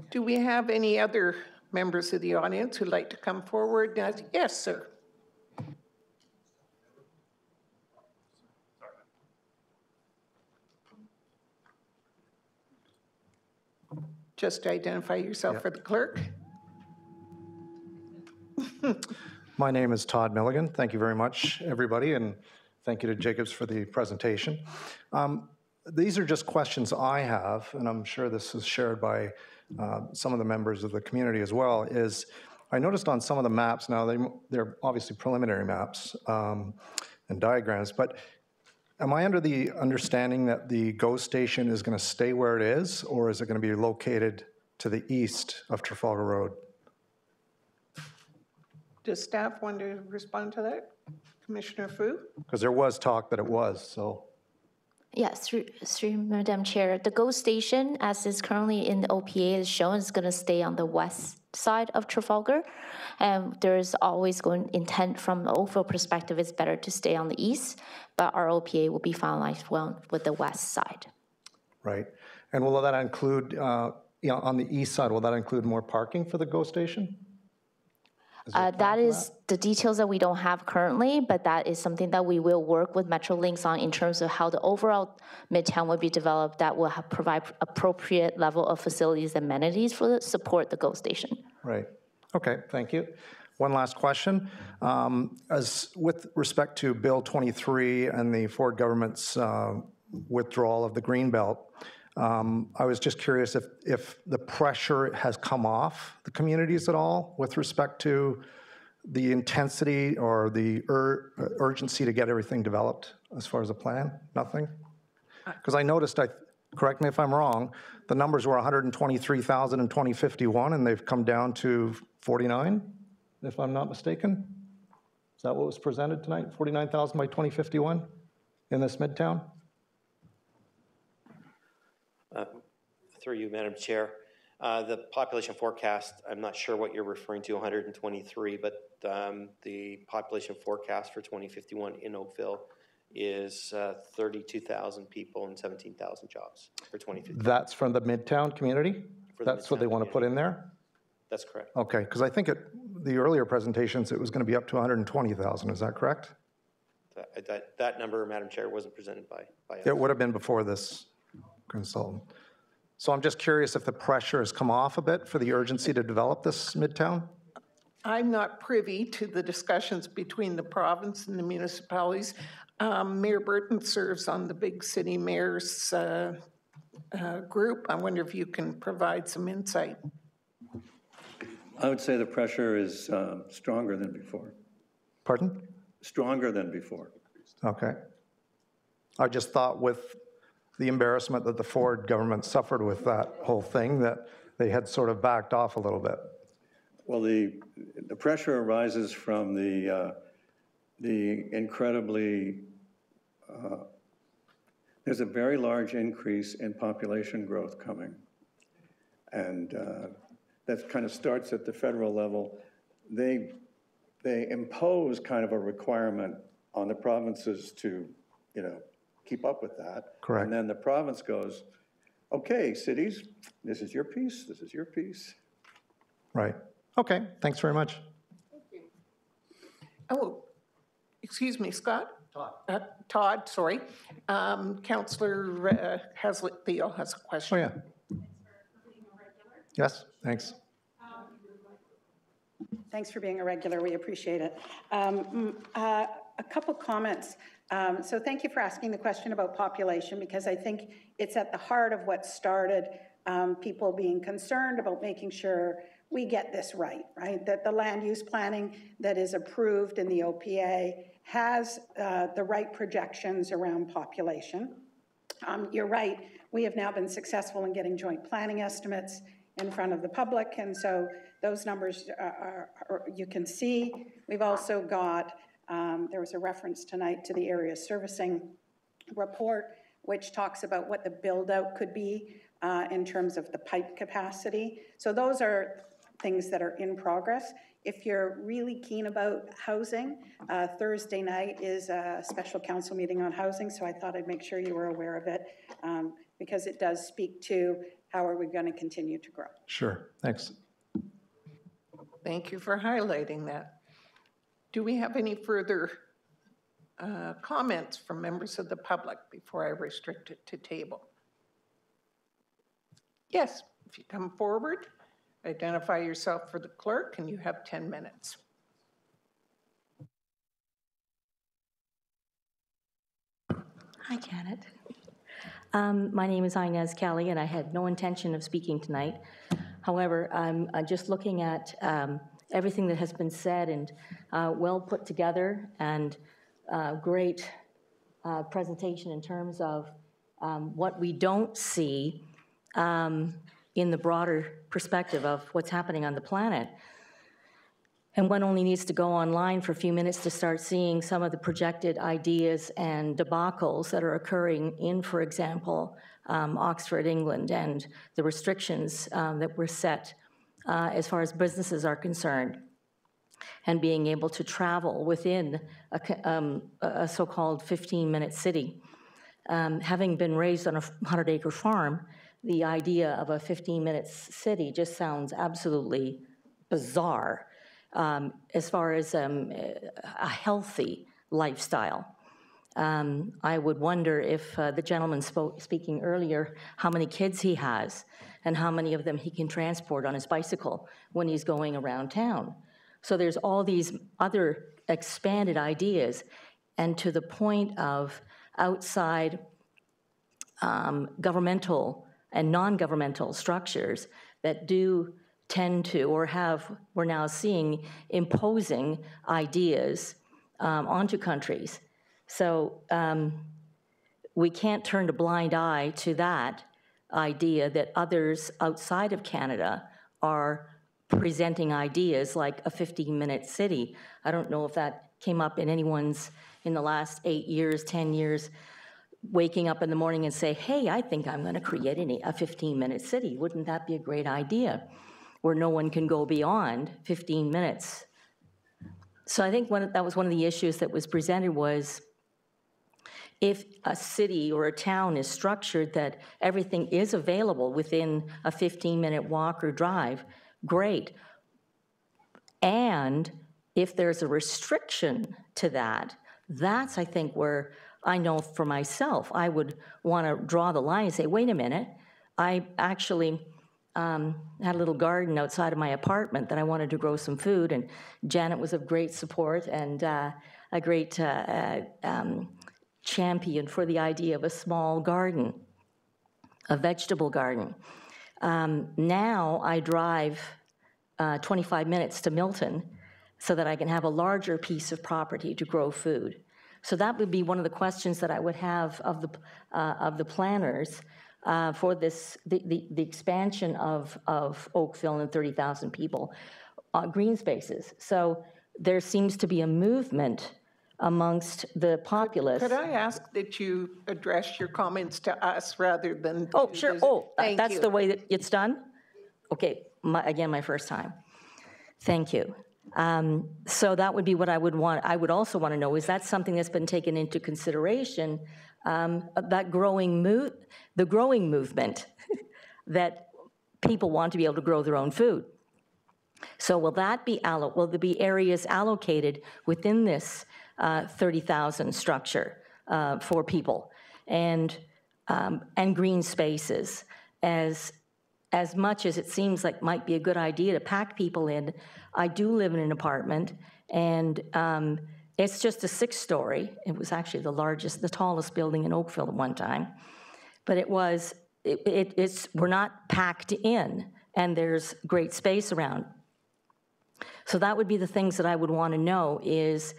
Do we have any other members of the audience who'd like to come forward? Yes, sir. Just identify yourself for the clerk. My name is Todd Milligan. Thank you very much, everybody, and thank you to Jacobs for the presentation. These are just questions I have, and I'm sure this is shared by some of the members of the community as well, is I noticed on some of the maps now, they're obviously preliminary maps and diagrams, but am I under the understanding that the GO station is going to stay where it is, or is it going to be located to the east of Trafalgar Road? Does staff want to respond to that? Commissioner Fu? Because there was talk that it was, so. Yes, through Madam Chair. The GO station, as is currently in the OPA, is shown is going to stay on the west side of Trafalgar. And there is always intent from the Oakville perspective, it's better to stay on the east, but our OPA will be finalized well with the west side. Right. And will that include, on the east side, will that include more parking for the GO station? That is the details that we don't have currently, but that is something that we will work with Metrolinx on in terms of how the overall Midtown will be developed that will provide appropriate level of facilities and amenities for support the GO station. Right. Okay, thank you. one last question. As with respect to Bill 23 and the Ford government's withdrawal of the Greenbelt, I was just curious if the pressure has come off the communities at all with respect to the intensity or the urgency to get everything developed as far as a plan? Nothing? Because I noticed, correct me if I'm wrong, the numbers were 123,000 in 2051, and they've come down to 49, if I'm not mistaken. Is that what was presented tonight? 49,000 by 2051 in this Midtown? Through you, Madam Chair. The population forecast, I'm not sure what you're referring to, 123, but the population forecast for 2051 in Oakville is 32,000 people and 17,000 jobs for 2050. That's from the Midtown community? That's what they want to put in there? That's correct. Okay, because I think the earlier presentations, it was going to be up to 120,000. Is that correct? That number, Madam Chair, wasn't presented by us. It would have been before this consultant. So I'm just curious if the pressure has come off a bit for the urgency to develop this Midtown? I'm not privy to the discussions between the province and the municipalities. Mayor Burton serves on the Big City Mayors group. I wonder if you can provide some insight. I would say the pressure is stronger than before. Pardon? Stronger than before. Okay. I just thought with the embarrassment that the Ford government suffered with that whole thing, that they had sort of backed off a little bit. Well, the pressure arises from the incredibly, there's a very large increase in population growth coming. And that kind of starts at the federal level. They impose kind of a requirement on the provinces to, keep up with that. Correct. And then the province goes, okay, cities, this is your piece, this is your piece. Right. Okay, thanks very much. Thank you. Oh, excuse me, Scott? Todd, sorry. Councillor Haslett-Beal has a question. Oh, yeah. Yes, thanks. Thanks for being a regular. We appreciate it. A couple comments. So thank you for asking the question about population, because I think it's at the heart of what started people being concerned about making sure we get this right? That the land use planning that is approved in the OPA has the right projections around population. You're right, we have now been successful in getting joint planning estimates in front of the public, and so those numbers you can see. We've also got, there was a reference tonight to the area servicing report, which talks about what the build out could be in terms of the pipe capacity. So those are things that are in progress. If you're really keen about housing, Thursday night is a special council meeting on housing, so I thought I'd make sure you were aware of it, because it does speak to how are we going to continue to grow. Sure, thanks. Thank you for highlighting that. Do we have any further comments from members of the public before I restrict it to table? Yes, if you come forward, identify yourself for the clerk, and you have 10 minutes. Hi, Janet. My name is Inez Kelly, and I had no intention of speaking tonight. However, I'm just looking at everything that has been said and well put together, and great presentation in terms of what we don't see in the broader perspective of what's happening on the planet. And one only needs to go online for a few minutes to start seeing some of the projected ideas and debacles that are occurring in, for example, Oxford, England, and the restrictions that were set as far as businesses are concerned, and being able to travel within a so-called 15-minute city. Having been raised on a 100-acre farm, the idea of a 15-minute city just sounds absolutely bizarre as far as a healthy lifestyle. I would wonder if the gentleman speaking earlier, how many kids he has and how many of them he can transport on his bicycle when he's going around town. So there's all these other expanded ideas, and to the point of outside governmental and non-governmental structures that do tend to, or we're now seeing, imposing ideas onto countries. So we can't turn a blind eye to that idea that others outside of Canada are presenting ideas like a 15-minute city. I don't know if that came up in anyone's, in the last 8 years, 10 years, waking up in the morning and say, hey, I think I'm going to create a 15-minute city. Wouldn't that be a great idea? Where no one can go beyond 15 minutes. So I think that was one of the issues that was presented was, if a city or a town is structured that everything is available within a 15-minute walk or drive, great. And if there's a restriction to that, that's, I think, where I know for myself, I would want to draw the line and say, wait a minute, I actually had a little garden outside of my apartment that I wanted to grow some food, and Janet was of great support and a great champion for the idea of a small garden, a vegetable garden. Now I drive 25 minutes to Milton so that I can have a larger piece of property to grow food. So that would be one of the questions that I would have of the planners for this, the expansion of Oakville and 30,000 people, green spaces. So there seems to be a movement amongst the populace. Could I ask that you address your comments to us rather than Oh, sure. Oh, that's you. the way that it's done? Okay, again, my first time. Thank you. So that would be what I would want. I would also want to know, is that something that's been taken into consideration, that the growing movement that people want to be able to grow their own food? So will there be areas allocated within this 30,000 structure for people, and green spaces, as much as it seems like might be a good idea to pack people in? I do live in an apartment, and it's just a 6-story. It was actually the tallest building in Oakville at one time, but we're not packed in, and there's great space around. So that would be the things that I would want to know is,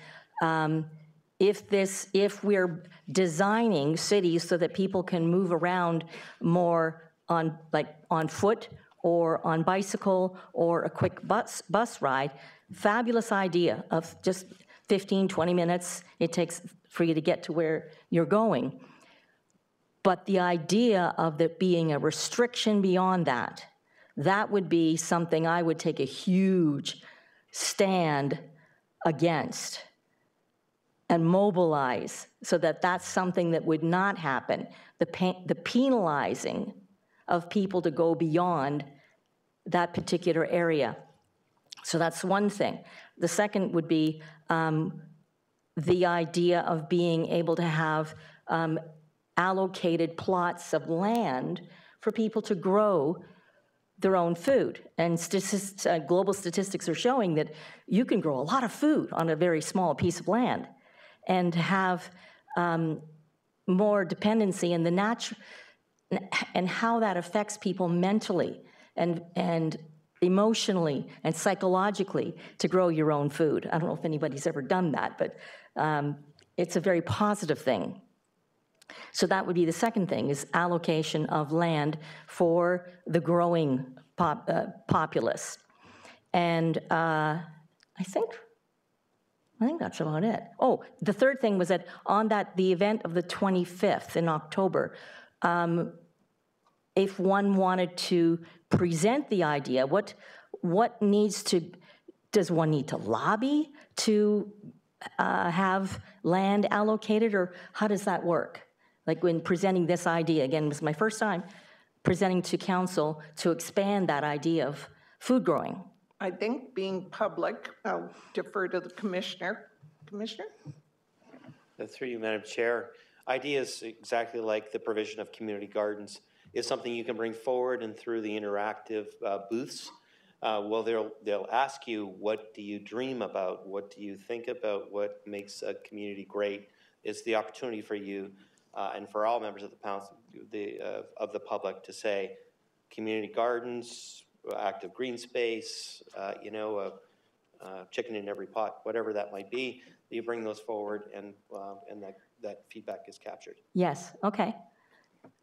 if we're designing cities so that people can move around more on foot or on bicycle or a quick bus ride, fabulous idea of just 15, 20 minutes it takes for you to get to where you're going. But the idea of there being a restriction beyond that, that would be something I would take a huge stand against and mobilize, so that that's something that would not happen. The penalizing of people to go beyond that particular area. So that's one thing. The second would be the idea of being able to have allocated plots of land for people to grow their own food. And global statistics are showing that you can grow a lot of food on a very small piece of land, and have more dependency in the natural, and how that affects people mentally and emotionally and psychologically to grow your own food. I don't know if anybody's ever done that, but it's a very positive thing. So that would be the second thing, is allocation of land for the growing populace. And I think that's about it. Oh, the third thing was that on the event of the 25th in October, if one wanted to present the idea, does one need to lobby to have land allocated, or how does that work? Like when presenting this idea, again, it was my first time presenting to council to expand that idea of food growing. I think being public, I'll defer to the commissioner. Commissioner? Through you, Madam Chair. Ideas exactly like the provision of community gardens is something you can bring forward and through the interactive booths well, they'll ask you, what do you dream about? What do you think about? What makes a community great? Is the opportunity for you and for all members of the public to say, community gardens, active green space, chicken in every pot, whatever that might be. You bring those forward, and that feedback is captured. Yes, okay.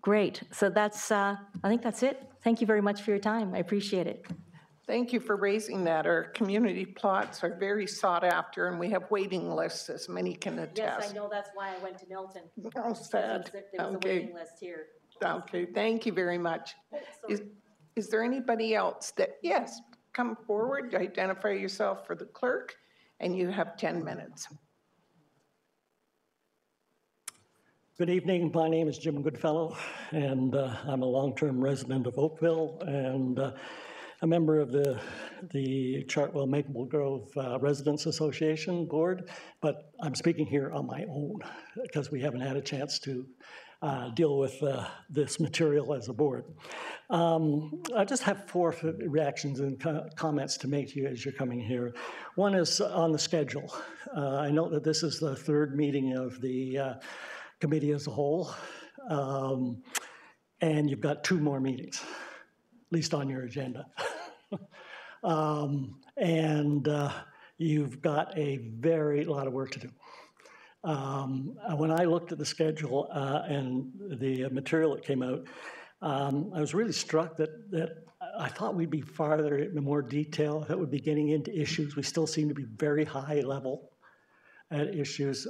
Great. So that's, I think that's it. Thank you very much for your time. I appreciate it. Thank you for raising that. Our community plots are very sought after, and we have waiting lists, as many can attest. Yes, I know. That's why I went to Milton. Oh, sad. There was a waiting list here. Okay, thank you very much. Is there anybody else that, yes, come forward, identify yourself for the clerk, and you have 10 minutes. Good evening. My name is Jim Goodfellow, and I'm a long-term resident of Oakville and a member of the Chartwell Maple Grove Residents Association board, but I'm speaking here on my own because we haven't had a chance to deal with this material as a board. I just have 4 reactions and comments to make to you as you're coming here. One is on the schedule. I note that this is the 3rd meeting of the committee as a whole, and you've got 2 more meetings, at least on your agenda. You've got a lot of work to do. When I looked at the schedule and the material that came out, I was really struck that I thought we'd be farther in more detail, that we'd be getting into issues. We still seem to be very high level at issues.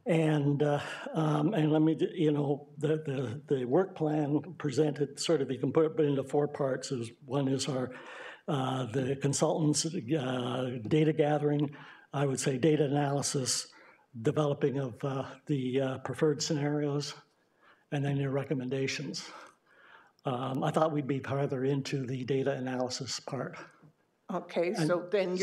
And let me, the work plan presented, sort of, you can put it into 4 parts. One is the consultants' data gathering, I would say data analysis, developing of the preferred scenarios, and then your recommendations. I thought we'd be farther into the data analysis part. Okay, so then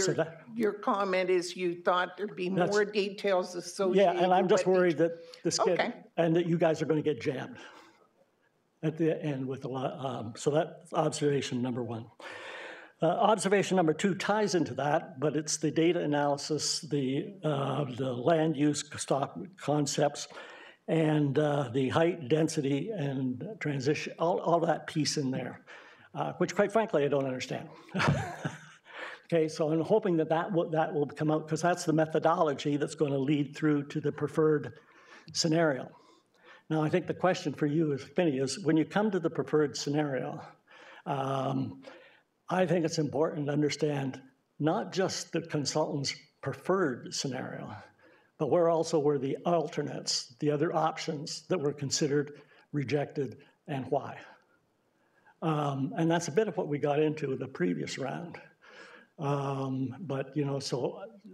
your comment is you thought there'd be more details associated. Yeah, and I'm just worried that the schedule, and that you guys are going to get jammed at the end with a lot. So that's observation number 1. Observation number 2 ties into that, but it's the data analysis, the land use concepts, and the height, density, and transition, all that piece in there, which quite frankly I don't understand. Okay, so I'm hoping that will come out, because that's the methodology that's going to lead through to the preferred scenario. Now, I think the question for you as committee is, when you come to the preferred scenario, I think it's important to understand not just the consultant's preferred scenario, but where the alternates, the other options that were considered, rejected, and why. And that's a bit of what we got into in the previous round. But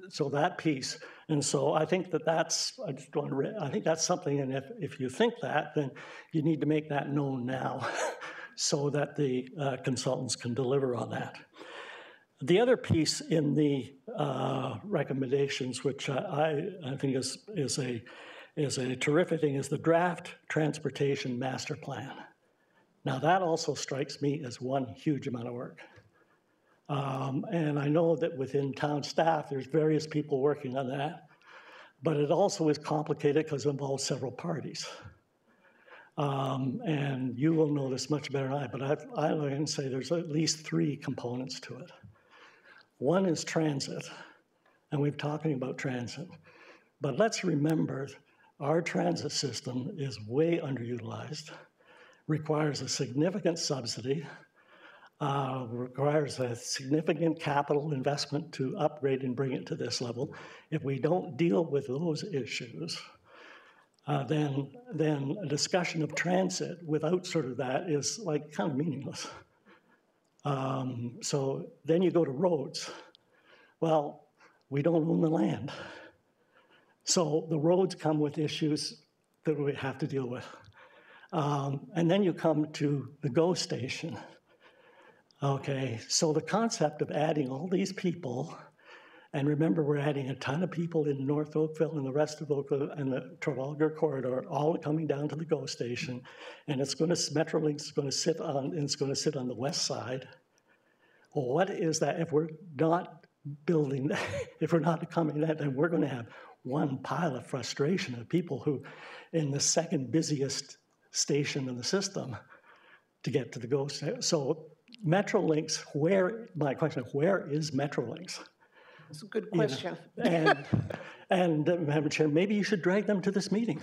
so that piece, and so I think that's something. And if you think that, then you need to make that known now, so that the consultants can deliver on that. The other piece in the recommendations, which I think is a terrific thing, is the draft transportation master plan. Now that also strikes me as one huge amount of work. And I know that within town staff, there's various people working on that, but it also is complicated because it involves several parties. And you will know this much better than I, but I can say there's at least 3 components to it. One is transit, and we've talking about transit, but let's remember our transit system is way underutilized, requires a significant subsidy, requires a significant capital investment to upgrade and bring it to this level. If we don't deal with those issues, then a discussion of transit without sort of that is like kind of meaningless. So then you go to roads. Well, we don't own the land. So the roads come with issues that we have to deal with. And then you come to the GO station. Okay, so the concept of adding all these people, and remember we're adding a ton of people in North Oakville and the rest of Oakville and the Trafalgar corridor, all coming down to the GO station, and it's going to, Metrolinx is going to sit on, and it's going to sit on the west side. Well, what is that? If we're not building, if we're not becoming that, then we're going to have one pile of frustration of people who, in the second busiest station in the system, to get to the GO. So Metrolinx, my question, where is Metrolinx? That's a good question. And Madam Chair, maybe you should drag them to this meeting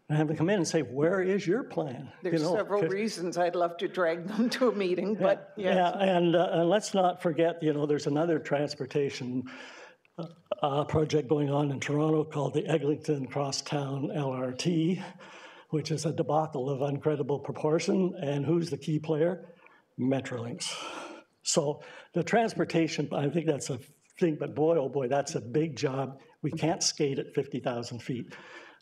and have them come in and say, where is your plan? There's several reasons I'd love to drag them to a meeting, but yes. Yeah, and let's not forget, there's another transportation project going on in Toronto called the Eglinton Crosstown LRT, which is a debacle of incredible proportion. And who's the key player? Metrolinx. So the transportation, I think that's a thing, but boy, oh boy, that's a big job. We can't skate at 50,000 feet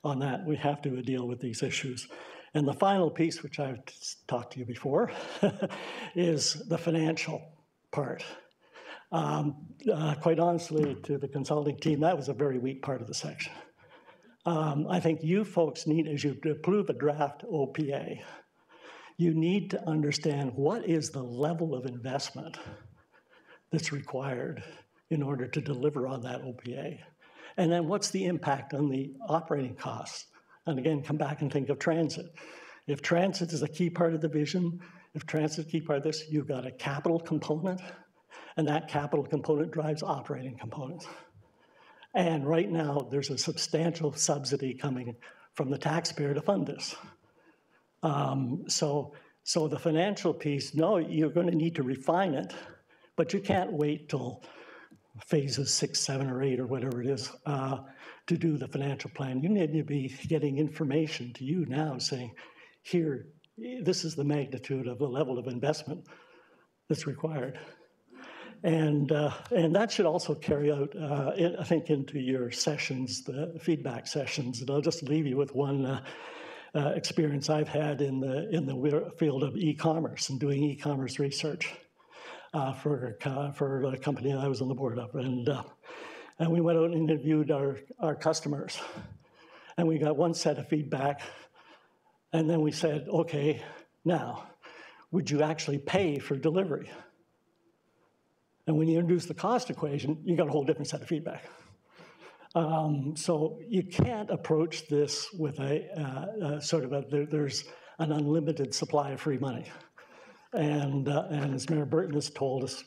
on that. We have to deal with these issues. And the final piece, which I've talked to you before, is the financial part. Quite honestly, to the consulting team, that was a very weak part of the section. I think you folks need, as you approve a draft OPA, you need to understand what is the level of investment that's required in order to deliver on that OPA. And then what's the impact on the operating costs? And again, come back and think of transit. If transit is a key part of the vision, if transit is a key part of this, you've got a capital component, and that capital component drives operating components. And right now, there's a substantial subsidy coming from the taxpayer to fund this. So the financial piece, no, you're going to need to refine it, but you can't wait till phases 6, 7, or 8, or whatever it is, to do the financial plan. You need to be getting information to you now saying, here, this is the magnitude of the level of investment that's required. And that should also carry out, I think, into your sessions, the feedback sessions. And I'll just leave you with one experience I've had in the field of e-commerce and doing e-commerce research for a company I was on the board of. And we went out and interviewed our customers. And we got one set of feedback. And then we said, okay, now, would you actually pay for delivery? And when you introduce the cost equation, you got a whole different set of feedback. So you can't approach this with there's an unlimited supply of free money. And as Mayor Burton has told us,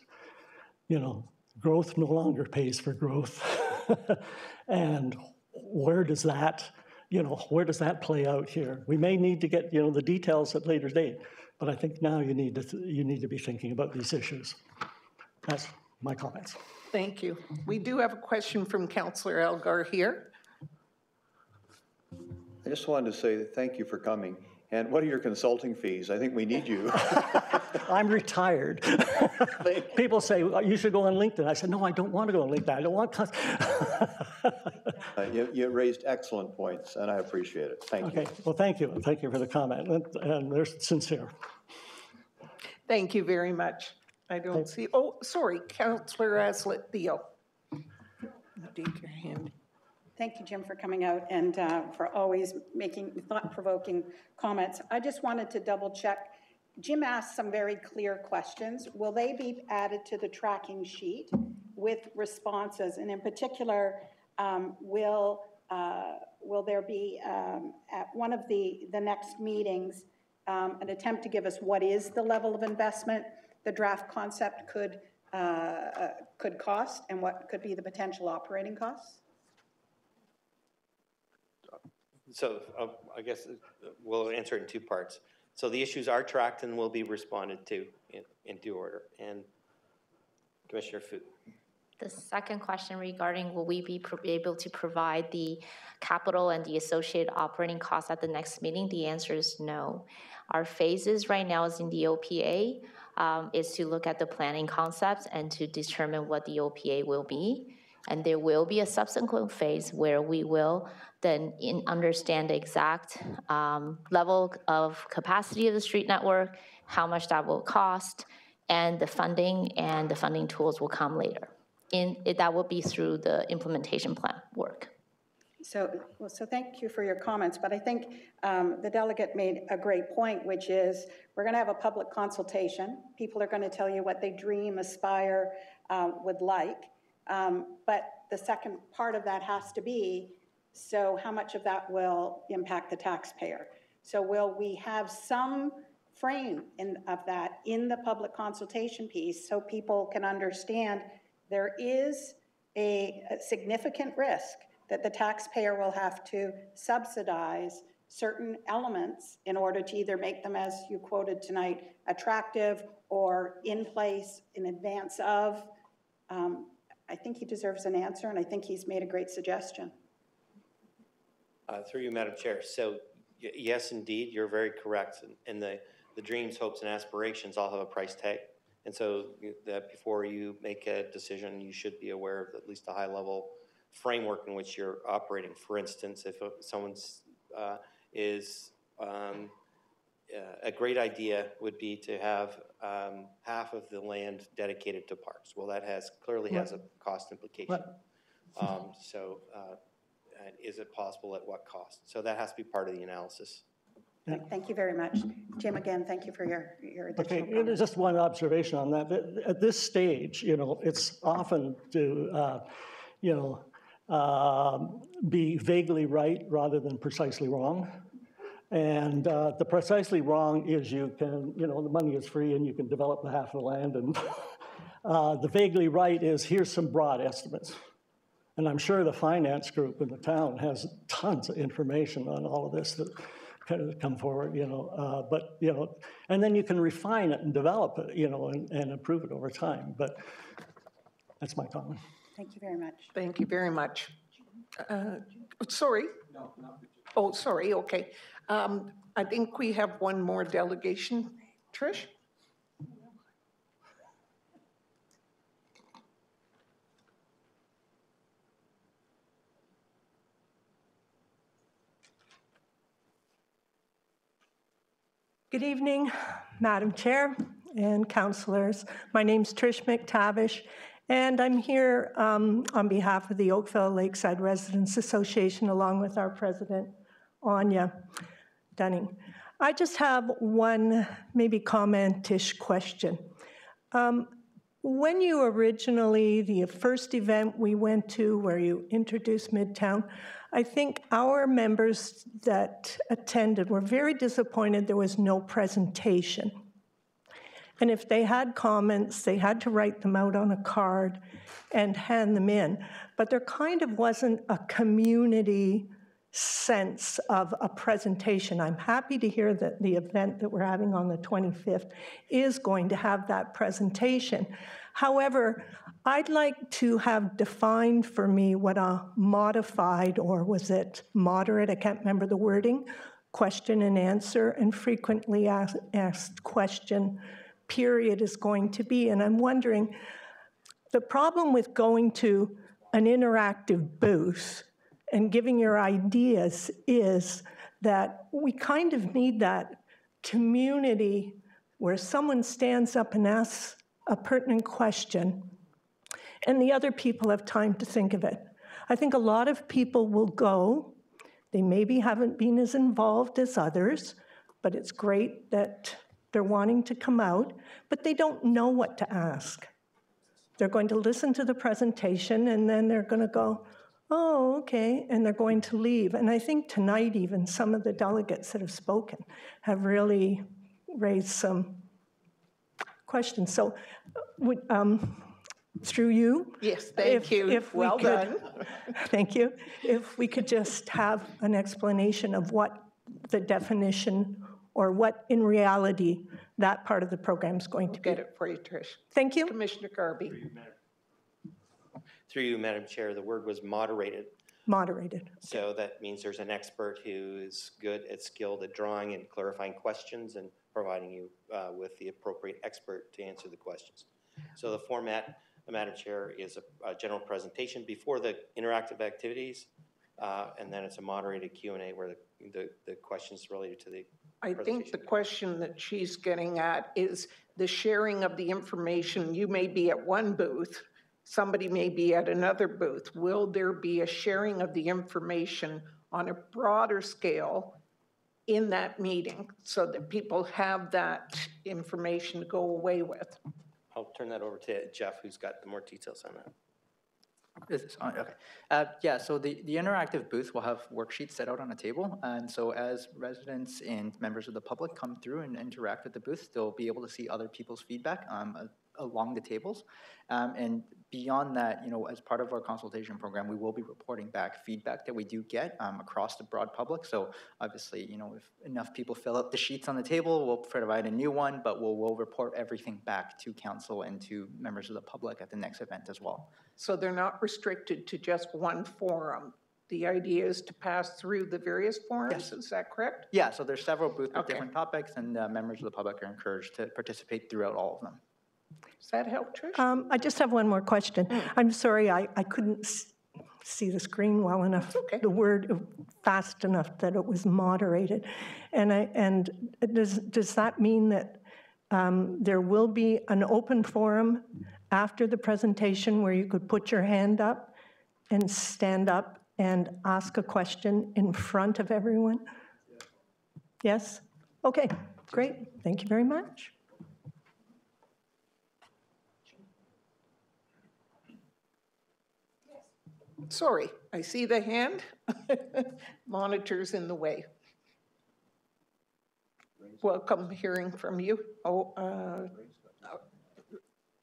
growth no longer pays for growth. And where does that play out here? We may need to get, the details at a later date, but I think now you need to be thinking about these issues. That's my comments. Thank you. We do have a question from Councillor Elgar here. I just wanted to say thank you for coming. And what are your consulting fees? I think we need you. I'm retired. People say, you should go on LinkedIn. I said, no, I don't want to go on LinkedIn. I don't want you raised excellent points, and I appreciate it. Thank you. Okay, well, thank you. Thank you for the comment. And they're sincere. Thank you very much. I don't see, oh, sorry, Councillor Aslett-Theo. Update your hand. Thank you, Jim, for coming out and for always making thought-provoking comments. I just wanted to double check. Jim asked some very clear questions. Will they be added to the tracking sheet with responses? And in particular, will there be at one of the next meetings an attempt to give us what is the level of investment the draft concept could cost and what could be the potential operating costs? So I guess we'll answer it in two parts. So the issues are tracked and will be responded to in due order. And Commissioner Fu. The second question regarding will we be able to provide the capital and the associated operating costs at the next meeting, the answer is no. Our phases right now is in the OPA, is to look at the planning concepts and to determine what the OPA will be. And there will be a subsequent phase where we will then understand the exact level of capacity of the street network, how much that will cost, and the funding tools will come later. That will be through the implementation plan work. So thank you for your comments, but I think the delegate made a great point, which is we're going to have a public consultation. People are going to tell you what they dream, aspire, would like. But the second part of that has to be, so how much of that will impact the taxpayer? So will we have some frame of that in the public consultation piece so people can understand there is a significant risk that the taxpayer will have to subsidize certain elements in order to either make them, as you quoted tonight, attractive or in place in advance of. I think he deserves an answer, and I think he's made a great suggestion. Through you, Madam Chair. So yes, indeed, you're very correct. And the dreams, hopes, and aspirations all have a price tag. And so that before you make a decision, you should be aware of at least a high-level framework in which you're operating. For instance, if someone's a great idea would be to have half of the land dedicated to parks. Well, that clearly has a cost implication. Is it possible at what cost? So that has to be part of the analysis. Thank you very much. Jim, again, thank you for your additional comments. Just one observation on that. At this stage, it's often to, be vaguely right rather than precisely wrong. And the precisely wrong is you can, the money is free and you can develop the half of the land. And the vaguely right is here's some broad estimates. And I'm sure the finance group in the town has tons of information on all of this that come forward, and then you can refine it and develop it, and improve it over time. But that's my comment. Thank you very much. Thank you very much. Sorry. No, not. Oh, sorry. Okay. I think we have one more delegation. Trish? Good evening, Madam Chair and councillors. My name's Trish McTavish, and I'm here on behalf of the Oakville Lakeside Residents Association, along with our president, Anya Dunning. I just have one maybe comment-ish question. When you originally, the first event we went to where you introduced Midtown, I think our members that attended were very disappointed there was no presentation. And if they had comments, they had to write them out on a card and hand them in. But there kind of wasn't a community sense of a presentation. I'm happy to hear that the event that we're having on the 25th is going to have that presentation. However, I'd like to have defined for me what a modified, or was it moderate, I can't remember the wording, question and answer and frequently asked question period is going to be. And I'm wondering, the problem with going to an interactive booth and giving your ideas is that we kind of need that community where someone stands up and asks a pertinent question and the other people have time to think of it. I think a lot of people will go, they maybe haven't been as involved as others, but it's great that they're wanting to come out, but they don't know what to ask. They're going to listen to the presentation and then they're going to go, oh, okay, and they're going to leave. And I think tonight even some of the delegates that have spoken have really raised some questions. So through you. Yes, thank you. Well done. Thank you. If we could just have an explanation of what the definition or what in reality that part of the program is going to be. Get it for you, Trish. Thank you. Commissioner Garby. Through you, Madam Chair, the word was moderated. Moderated. So that means there's an expert who is skilled at drawing and clarifying questions and providing you with the appropriate expert to answer the questions. So the format, Madam Chair, is a general presentation before the interactive activities, and then it's a moderated Q&A where the questions related to the I think the question that she's getting at is the sharing of the information. You may be at one booth somebody may be at another booth. Will there be a sharing of the information on a broader scale in that meeting so that people have that information to go away with? I'll turn that over to Jeff, who's got the more details on that. Is this on? Okay. Yeah, so the interactive booth will have worksheets set out on a table. And so as residents and members of the public come through and interact with the booth, they'll be able to see other people's feedback along the tables. And beyond that, you know, as part of our consultation program, we will be reporting back feedback that we do get across the broad public. So obviously, you know, if enough people fill out the sheets on the table, we'll provide a new one, but we'll report everything back to council and to members of the public at the next event as well. So they're not restricted to just one forum. The idea is to pass through the various forums, yes. Is that correct? Yeah, so there's several booths with different topics, and members of the public are encouraged to participate throughout all of them. Does that help, Trish? I just have one more question. I'm sorry, I couldn't see the screen well enough, the word fast enough that it was moderated. And does that mean that there will be an open forum after the presentation where you could put your hand up and stand up and ask a question in front of everyone? Yes? Okay, great. Thank you very much. Sorry, I see the hand. Monitor's in the way. Welcome hearing from you.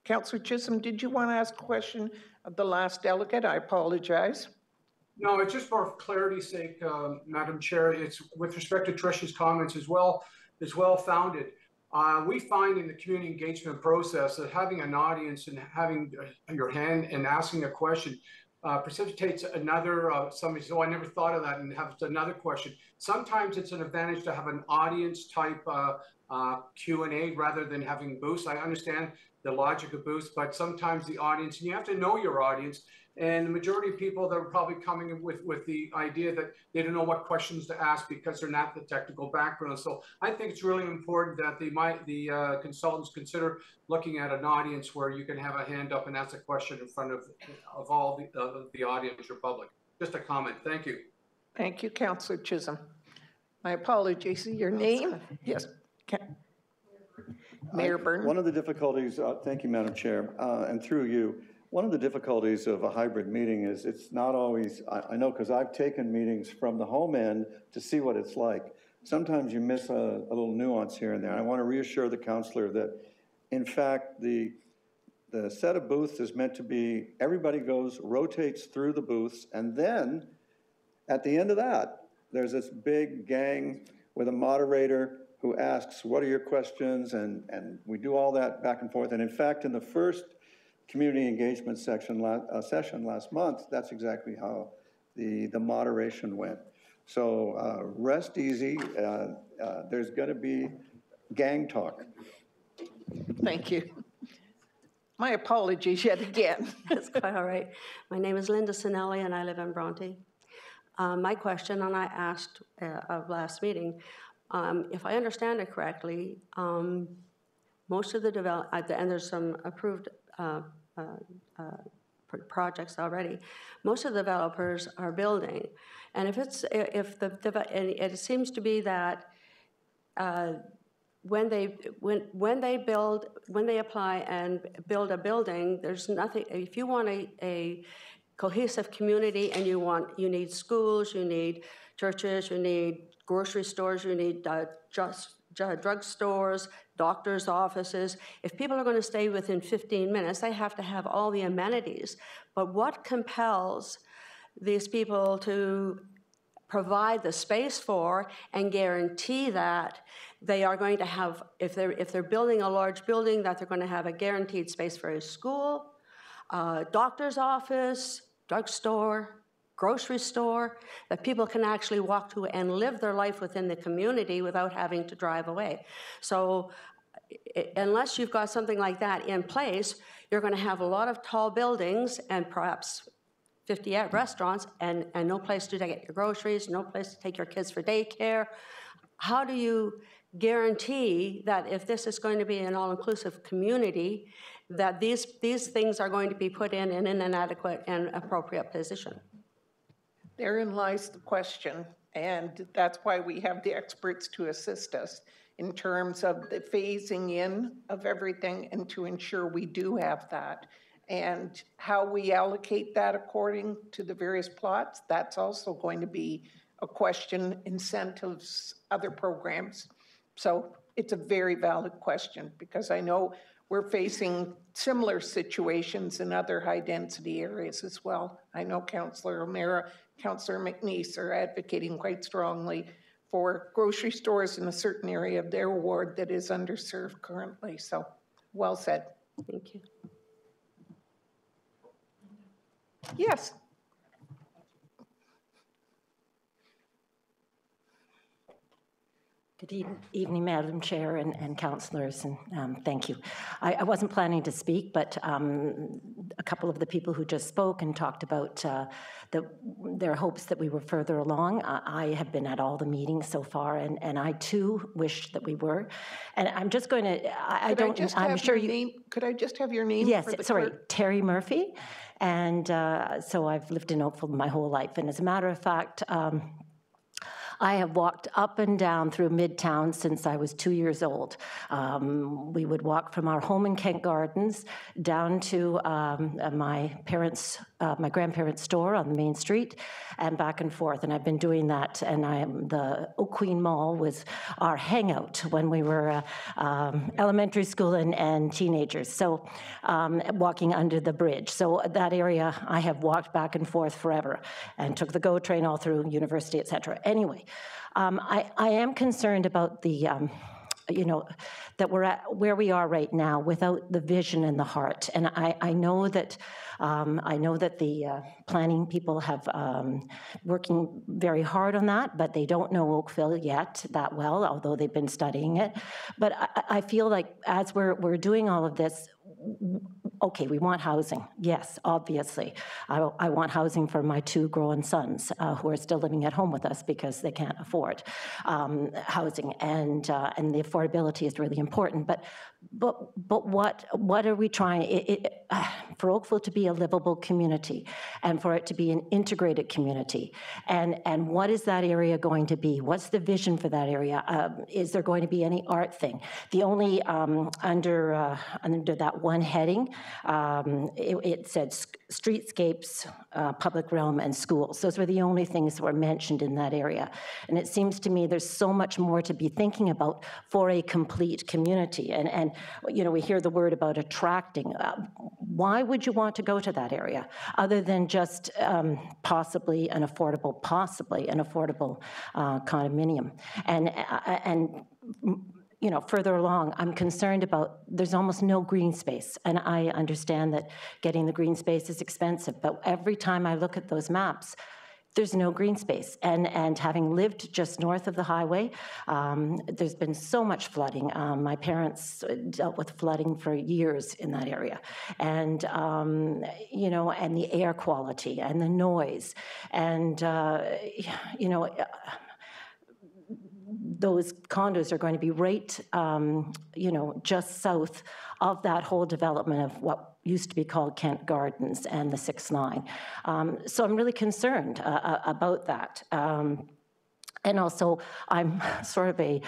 Councillor Chisholm, did you want to ask a question of the last delegate? I apologize. No, it's just for clarity's sake, Madam Chair. It's with respect to Trish's comments as well founded. We find in the community engagement process that having an audience and having your hand and asking a question precipitates another, somebody says, oh, I never thought of that, and have another question. Sometimes it's an advantage to have an audience type Q&A rather than having booths. I understand the logic of booths, but sometimes the audience, and you have to know your audience, and the majority of people that are probably coming with the idea that they don't know what questions to ask because they're not the technical background. So I think it's really important that the consultants consider looking at an audience where you can have a hand up and ask a question in front of all the audience or public. Just a comment. Thank you. Thank you, Councillor Chisholm. My apologies. Your name? Yes. Mayor Byrne. One of the difficulties, thank you, Madam Chair, and through you, one of the difficulties of a hybrid meeting is it's not always, I know because I've taken meetings from the home end to see what it's like. Sometimes you miss a little nuance here and there. I want to reassure the councillor that, in fact, the set of booths is meant to be, everybody rotates through the booths, and then at the end of that, there's this big gang with a moderator who asks, what are your questions? And we do all that back and forth. And in fact, in the first community engagement session last month, that's exactly how the moderation went. So rest easy. There's going to be gang talk. Thank you. My apologies yet again. That's quite all right. My name is Linda Sinelli, and I live in Bronte. My question, and I asked of last meeting, if I understand it correctly, most of the and there's some approved projects already. Most of the developers are building, and it seems to be that when they apply and build a building, there's nothing. If you want a cohesive community and you need schools, you need churches, you need grocery stores, you need drug stores, doctors' offices. If people are going to stay within 15 minutes, they have to have all the amenities. But what compels these people to provide the space for and guarantee that they are going to have, if they're building a large building, that they're going to have a guaranteed space for a school, doctor's office, drugstore, grocery store, that people can actually walk to and live their life within the community without having to drive away. So unless you've got something like that in place, you're going to have a lot of tall buildings and perhaps 50 restaurants and no place to get your groceries, no place to take your kids for daycare. How do you guarantee that if this is going to be an all-inclusive community, that these things are going to be put in an adequate and appropriate position. Therein lies the question, and that's why we have the experts to assist us in terms of the phasing in of everything and to ensure we do have that. And how we allocate that according to the various plots, that's also going to be a question, incentives, other programs. So it's a very valid question, because I know we're facing similar situations in other high-density areas as well. I know Councillor O'Meara, Councillor McNeese are advocating quite strongly for grocery stores in a certain area of their ward that is underserved currently. So, well said. Thank you. Yes. Good evening, Madam Chair and councillors, and thank you. I wasn't planning to speak, but a couple of the people who just spoke and talked about their hopes that we were further along. I have been at all the meetings so far, and I too wish that we were. And I'm just going to, I'm sure you. Could I just have your name? Yes, for the sorry, clerk? Terry Murphy. And so I've lived in Oakville my whole life. And as a matter of fact, I have walked up and down through Midtown since I was 2 years old. We would walk from our home in Kent Gardens down to my grandparents' store on the main street and back and forth. And I've been doing that. And the Oak Queen Mall was our hangout when we were elementary school and teenagers. So walking under the bridge. So that area I have walked back and forth forever and took the GO train all through university, et cetera. Anyway, I am concerned about the, that we're at where we are right now without the vision and the heart. And I know that the planning people have working very hard on that, but they don't know Oakville yet that well, although they've been studying it. But I feel like as we're doing all of this, okay, we want housing. Yes, obviously. I want housing for my 2 grown sons who are still living at home with us because they can't afford housing, and the affordability is really important. But what are we trying for Oakville to be a livable community and for it to be an integrated community? And what is that area going to be? What's the vision for that area? Is there going to be any art thing? The only under that one heading, it said streetscapes, public realm, and schools. Those were the only things that were mentioned in that area. And it seems to me there's so much more to be thinking about for a complete community. And we hear the word about attracting. Why would you want to go to that area other than just possibly an affordable condominium? And further along, I'm concerned about there's almost no green space. And I understand that getting the green space is expensive, but every time I look at those maps, there's no green space. And having lived just north of the highway, there's been so much flooding. My parents dealt with flooding for years in that area. And, and the air quality and the noise. And, those condos are going to be right, just south of that whole development of what used to be called Kent Gardens and the 6th Line. So I'm really concerned about that. And also, I'm sort of a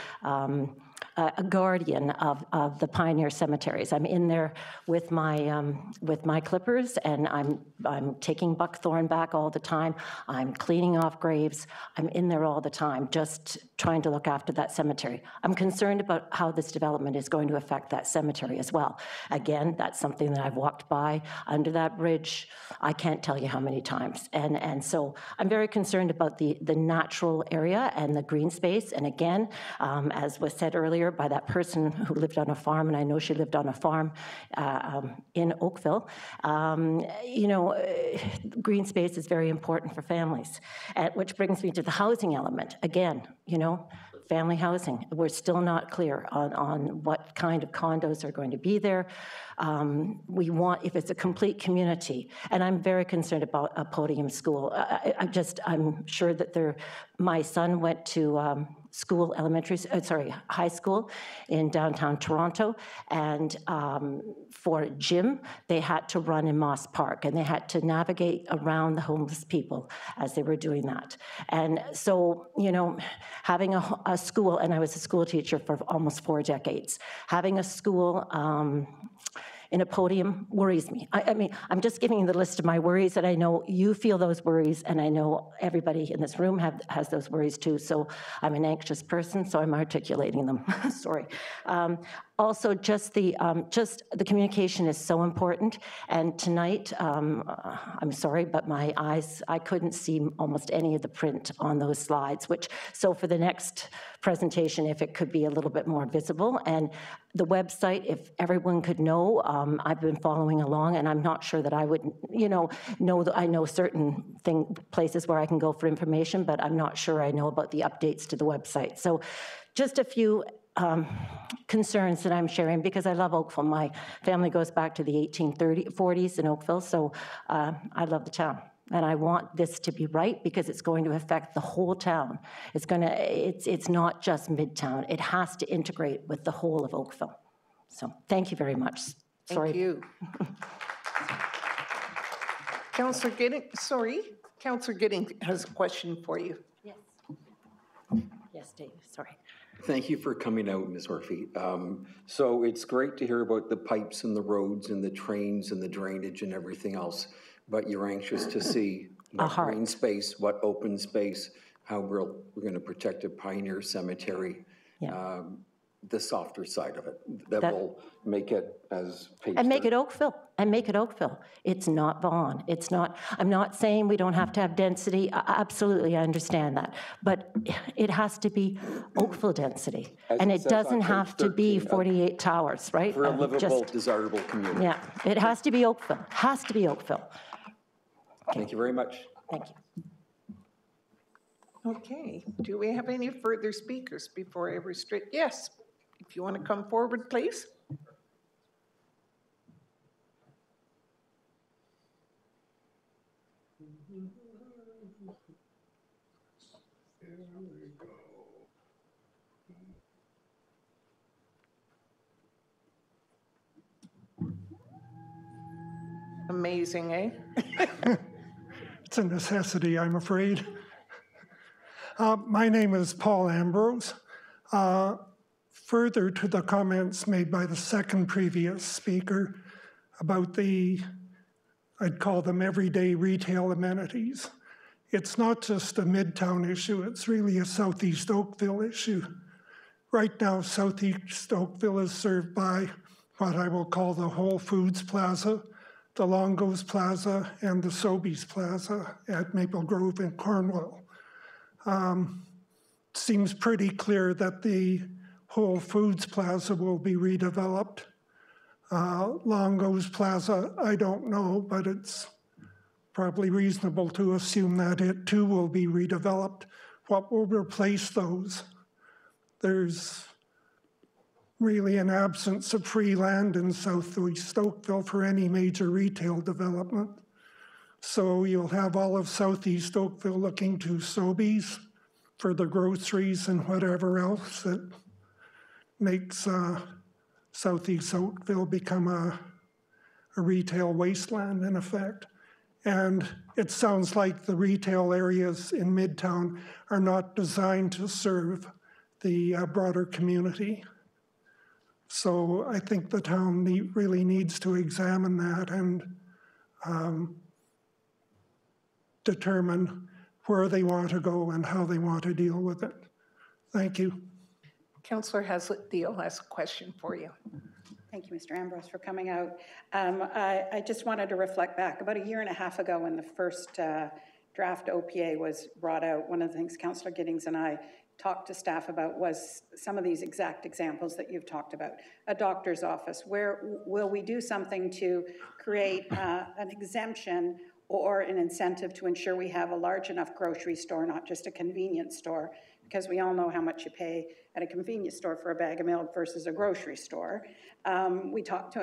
guardian of the pioneer cemeteries. I'm in there with my clippers, and I'm taking buckthorn back all the time. I'm cleaning off graves. I'm in there all the time, just trying to look after that cemetery. I'm concerned about how this development is going to affect that cemetery as well. Again, that's something that I've walked by under that bridge. I can't tell you how many times. And so I'm very concerned about the natural area and the green space. And again, as was said earlier by that person who lived on a farm, and I know she lived on a farm in Oakville, green space is very important for families. Which brings me to the housing element. Again, family housing. We're still not clear on what kind of condos are going to be there. We want, if it's a complete community, and I'm very concerned about a podium school. I'm sure that my son went to school, high school in downtown Toronto. And for gym, they had to run in Moss Park, and they had to navigate around the homeless people as they were doing that. And so, you know, having a school, and I was a school teacher for almost 4 decades, having a school in a podium worries me. I mean, I'm just giving you the list of my worries, and I know you feel those worries, and I know everybody in this room has those worries too, so I'm an anxious person, so I'm articulating them. Sorry. Also, just the communication is so important, and tonight, I'm sorry, but my eyes, I couldn't see almost any of the print on those slides, so for the next presentation, if it could be a little bit more visible, and the website, if everyone could know, I've been following along, and I'm not sure that I would, you know that I know certain places where I can go for information, but I'm not sure I know about the updates to the website. So just a few concerns that I'm sharing, because I love Oakville. My family goes back to the 1840s in Oakville, so I love the town. And I want this to be right because it's going to affect the whole town. It's not just Midtown. It has to integrate with the whole of Oakville. So thank you very much. Sorry. Thank you. Councillor Gidding has a question for you. Yes. Yes, Dave, sorry. Thank you for coming out, Ms. Murphy. So it's great to hear about the pipes and the roads and the trains and the drainage and everything else, but you're anxious to see what green space, what open space, how we're going to protect a Pioneer Cemetery, the softer side of it, that will make it as and make it Oakville, It's not Vaughan. It's not, I'm not saying we don't have to have density. Absolutely, I understand that. But it has to be Oakville density. And it doesn't have to be 48 towers, right? For a livable, desirable community. Yeah, it has to be Oakville. Has to be Oakville. Okay. Thank you very much. Thank you. Okay, do we have any further speakers before I restrict? Yes, if you want to come forward, please. Amazing, eh? It's a necessity, I'm afraid. My name is Paul Ambrose. Further to the comments made by the second previous speaker about the, I'd call them everyday retail amenities. It's not just a Midtown issue, it's really a Southeast Oakville issue. Right now, Southeast Oakville is served by what I will call the Whole Foods Plaza, the Longo's Plaza, and the Sobeys Plaza at Maple Grove in Cornwall. Seems pretty clear that the Whole Foods Plaza will be redeveloped. Longo's Plaza, I don't know, but it's probably reasonable to assume that it too will be redeveloped. What will replace those? There's really an absence of free land in Southeast Oakville for any major retail development. So you'll have all of Southeast Oakville looking to Sobeys for the groceries and whatever else that makes Southeast Oakville become a retail wasteland in effect. And it sounds like the retail areas in Midtown are not designed to serve the broader community. So I think the town really needs to examine that and determine where they want to go and how they want to deal with it. Thank you. Councillor Haslett-Deal has a question for you. Thank you, Mr. Ambrose, for coming out. I just wanted to reflect back. About 1.5 years ago when the first draft OPA was brought out, one of the things Councillor Giddings and I talked to staff about was some of these exact examples that you've talked about. A doctor's office, where will we do something to create an exemption or an incentive to ensure we have a large enough grocery store, not just a convenience store, because we all know how much you pay at a convenience store for a bag of milk versus a grocery store. We talked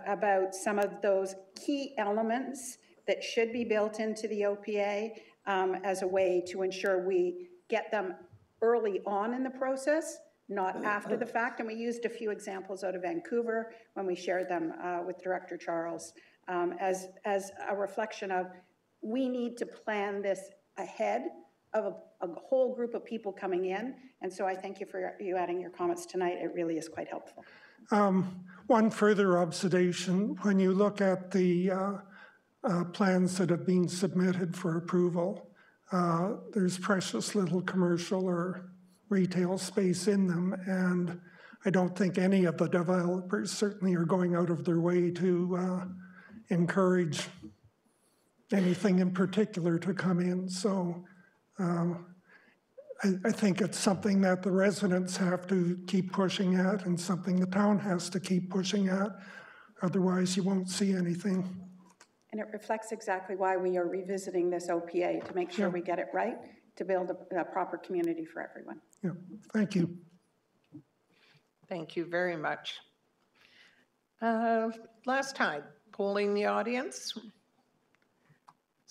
about some of those key elements that should be built into the OPA as a way to ensure we get them early on in the process, not after the fact. And we used a few examples out of Vancouver when we shared them with Director Charles as a reflection of, we need to plan this ahead of a whole group of people coming in. And so I thank you for you adding your comments tonight. It really is quite helpful. One further observation, when you look at the plans that have been submitted for approval, there's precious little commercial or retail space in them, and I don't think any of the developers certainly are going out of their way to encourage anything in particular to come in. So I think it's something that the residents have to keep pushing at and something the town has to keep pushing at. Otherwise, you won't see anything. And it reflects exactly why we are revisiting this OPA, to make sure we get it right, to build a proper community for everyone. Yeah, thank you. Thank you very much. Last time, polling the audience.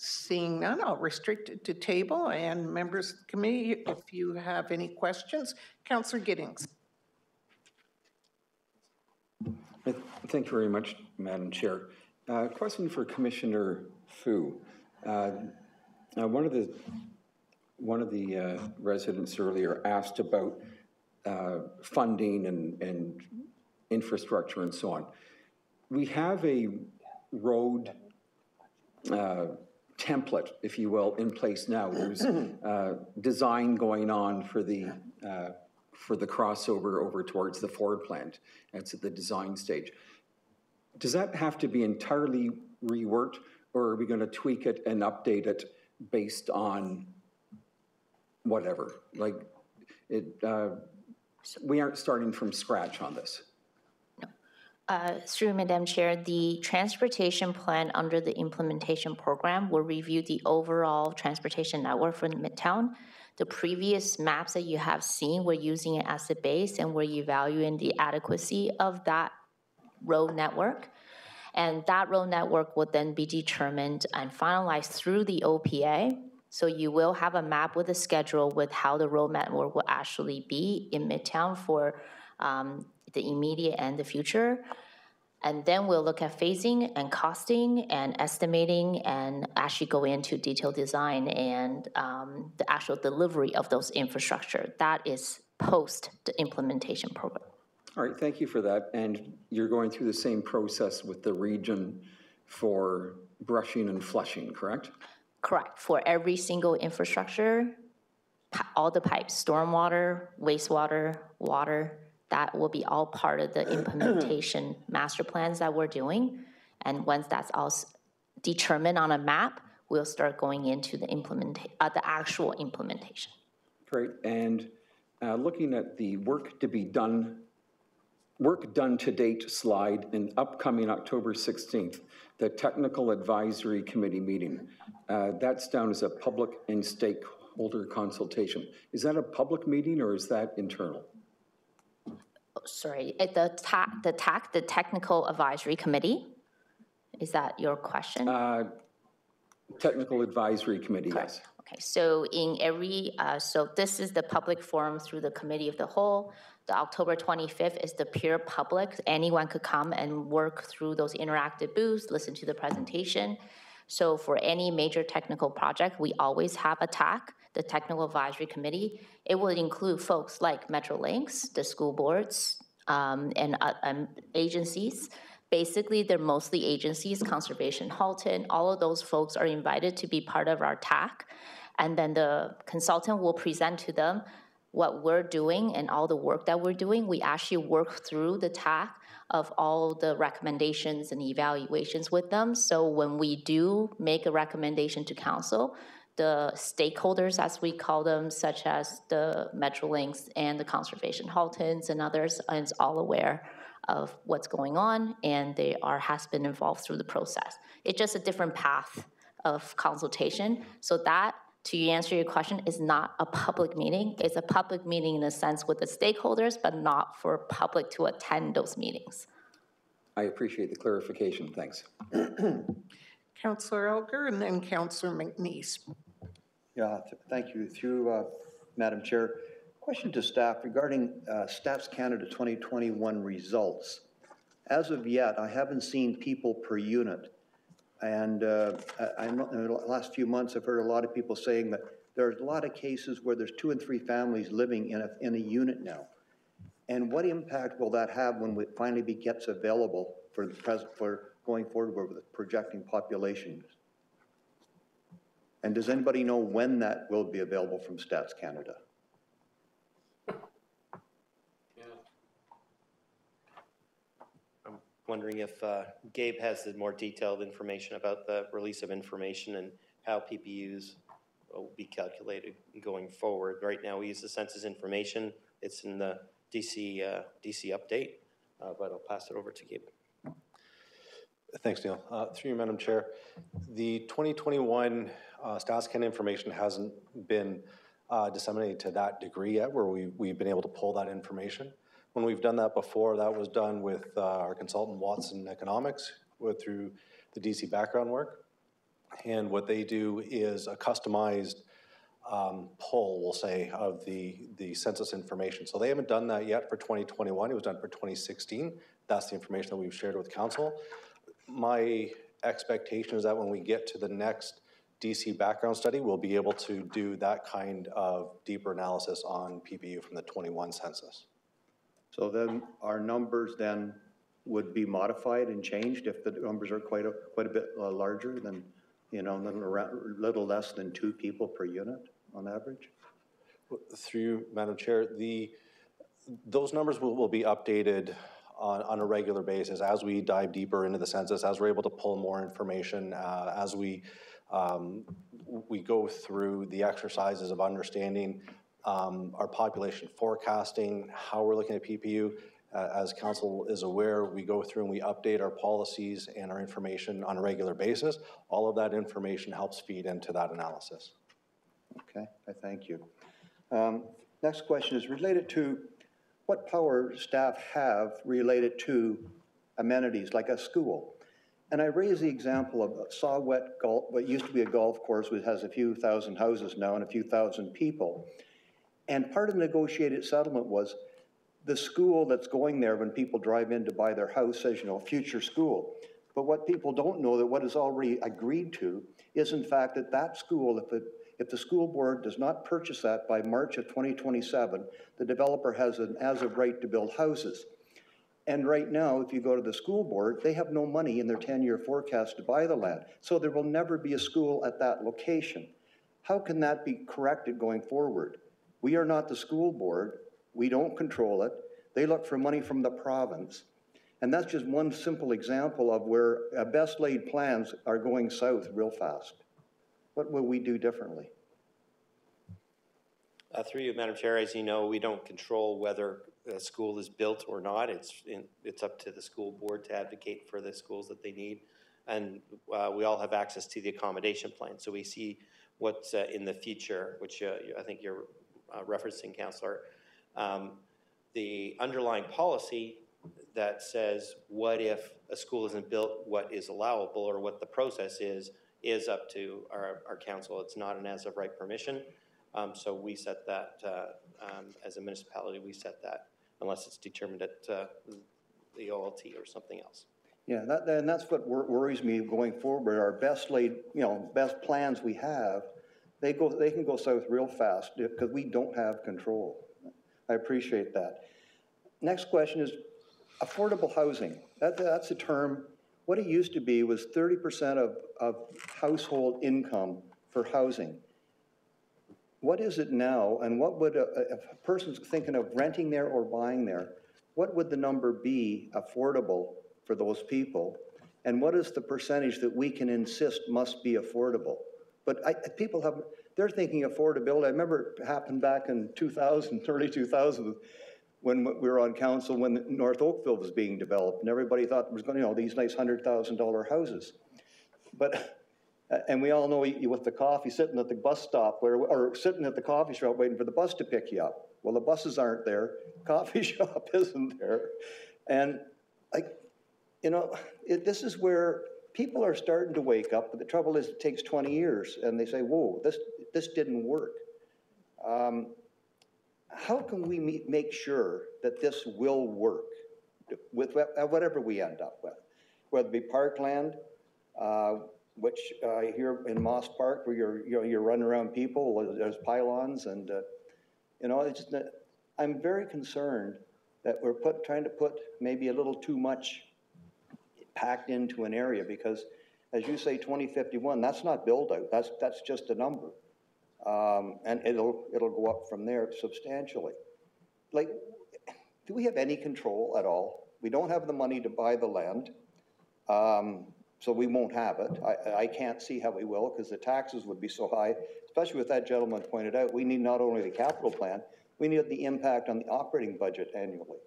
Seeing none, I'll restrict it to table and members of the committee if you have any questions. Councillor Giddings. Thank you very much, Madam Chair. Question for Commissioner Fu. One of the residents earlier asked about funding and infrastructure and so on. We have a road template, if you will, in place now. There's design going on for the crossover over towards the Ford plant. That's at the design stage. Does that have to be entirely reworked, or are we going to tweak it and update it based on whatever? Like, we aren't starting from scratch on this. Through Madam Chair, the transportation plan under the implementation program will review the overall transportation network for Midtown. The previous maps that you have seen, we're using it as a base and we're evaluating the adequacy of that road network. And that road network will then be determined and finalized through the OPA. So you will have a map with a schedule with how the road network will actually be in Midtown for the immediate and the future. And then we'll look at phasing and costing and estimating and actually go into detailed design and the actual delivery of those infrastructure. That is post the implementation program. All right, thank you for that. And you're going through the same process with the region for brushing and flushing, correct? Correct. For every single infrastructure, all the pipes, stormwater, wastewater, water, that will be all part of the implementation master plans that we're doing. And once that's all determined on a map, we'll start going into the actual implementation. Great. And looking at the work done to date slide in upcoming October 16th, the Technical Advisory Committee meeting, that's down as a public and stakeholder consultation. Is that a public meeting or is that internal? Sorry, the Technical Advisory Committee? Is that your question? Technical Advisory Committee, yes. Okay, so in every, so this is the public forum through the Committee of the Whole. The October 25th is the pure public. Anyone could come and work through those interactive booths, listen to the presentation. So for any major technical project, we always have a TAC, the Technical Advisory Committee. It will include folks like Metrolinx, the school boards, and agencies. Basically, they're mostly agencies, Conservation Halton, all of those folks are invited to be part of our TAC. And then the consultant will present to them what we're doing and all the work that we're doing. We actually work through the TAC of all the recommendations and evaluations with them. So when we do make a recommendation to council, the stakeholders, as we call them, such as the Metrolinx and the Conservation Haltons and others, is all aware of what's going on, and they has been involved through the process. It's just a different path of consultation. So that, to answer your question, is not a public meeting. It's a public meeting in a sense with the stakeholders, but not for public to attend those meetings. I appreciate the clarification. Thanks. Councillor Elgar and then Councillor McNeese. Yeah, thank you. Through Madam Chair, Question to staff regarding Stats Canada 2021 results. As of yet, I haven't seen people per unit. And in the last few months, I've heard a lot of people saying that there's a lot of cases where there's 2 and 3 families living in a unit now. And what impact will that have when it finally gets available for the present, for going forward with projecting populations? And does anybody know when that will be available from Stats Canada? I'm wondering if Gabe has the more detailed information about the release of information and how PPUs will be calculated going forward. Right now, we use the census information. It's in the DC update, but I'll pass it over to Gabe. Thanks, Neil. Through you, Madam Chair. The 2021 Stats Canada information hasn't been disseminated to that degree yet, where we've been able to pull that information. When we've done that before, that was done with our consultant Watson Economics through the DC background work. And what they do is a customized pull, we'll say, of the census information. So they haven't done that yet for 2021. It was done for 2016. That's the information that we've shared with Council. My expectation is that when we get to the next DC background study, we'll be able to do that kind of deeper analysis on PPU from the 21 census. So then our numbers then would be modified and changed if the numbers are quite a bit larger than, you know, little less than 2 people per unit on average? Through you, Madam Chair, those numbers will be updated on a regular basis as we dive deeper into the census, as we're able to pull more information, as we go through the exercises of understanding our population forecasting, how we're looking at PPU. As Council is aware, we go through and we update our policies and our information on a regular basis. All of that information helps feed into that analysis. Okay, I thank you. Next question is related to what power staff have related to amenities like a school. And I raise the example of Saw-Wet Golf, what used to be a golf course, which has a few thousand houses now and a few thousand people. And part of the negotiated settlement was the school that's going there when people drive in to buy their house says, you know, future school. But what people don't know, that what is already agreed to is in fact that that school, if the school board does not purchase that by March of 2027, the developer has an as-of right to build houses. And right now, if you go to the school board, they have no money in their 10-year forecast to buy the land. So there will never be a school at that location. How can that be corrected going forward? We are not the school board. We don't control it. They look for money from the province. And that's just one simple example of where best laid plans are going south real fast. What will we do differently? Through you, Madam Chair, as you know, we don't control whether a school is built or not. It's up to the school board to advocate for the schools that they need. And we all have access to the accommodation plan. So we see what's in the future, which I think you're referencing, Councillor. The underlying policy that says what if a school isn't built, what is allowable or what the process is up to our council. It's not an as-of-right permission. So we set that, as a municipality, we set that unless it's determined at the OLT or something else. Yeah, and that's what worries me going forward. Our best laid, best plans we have, they can go south real fast because we don't have control. I appreciate that. Next question is affordable housing. That's a term. What it used to be was 30% of household income for housing. What is it now, and what would, if a person's thinking of renting there or buying there, what would the number be affordable for those people? And what is the percentage that we can insist must be affordable? But people have, they're thinking affordability. I remember it happened back in 2000, early 2000, when we were on council when North Oakville was being developed, and everybody thought it was going to, these nice $100,000 houses. But and we all know with the coffee, sitting at the bus stop or sitting at the coffee shop waiting for the bus to pick you up. Well, the buses aren't there. Coffee shop isn't there. And this is where people are starting to wake up, but the trouble is it takes 20 years and they say, whoa, this didn't work. how can we make sure that this will work with whatever we end up with? Whether it be parkland, which here in Moss Park, where you're running around people, there's pylons, and it's just, I'm very concerned that we're trying to put maybe a little too much packed into an area, because as you say, 2051, that's not build out, that's just a number. And it'll go up from there substantially. Like, do we have any control at all? We don't have the money to buy the land, so we won't have it. I can't see how we will, because the taxes would be so high, especially with that gentleman pointed out. We need not only the capital plan, we need the impact on the operating budget annually.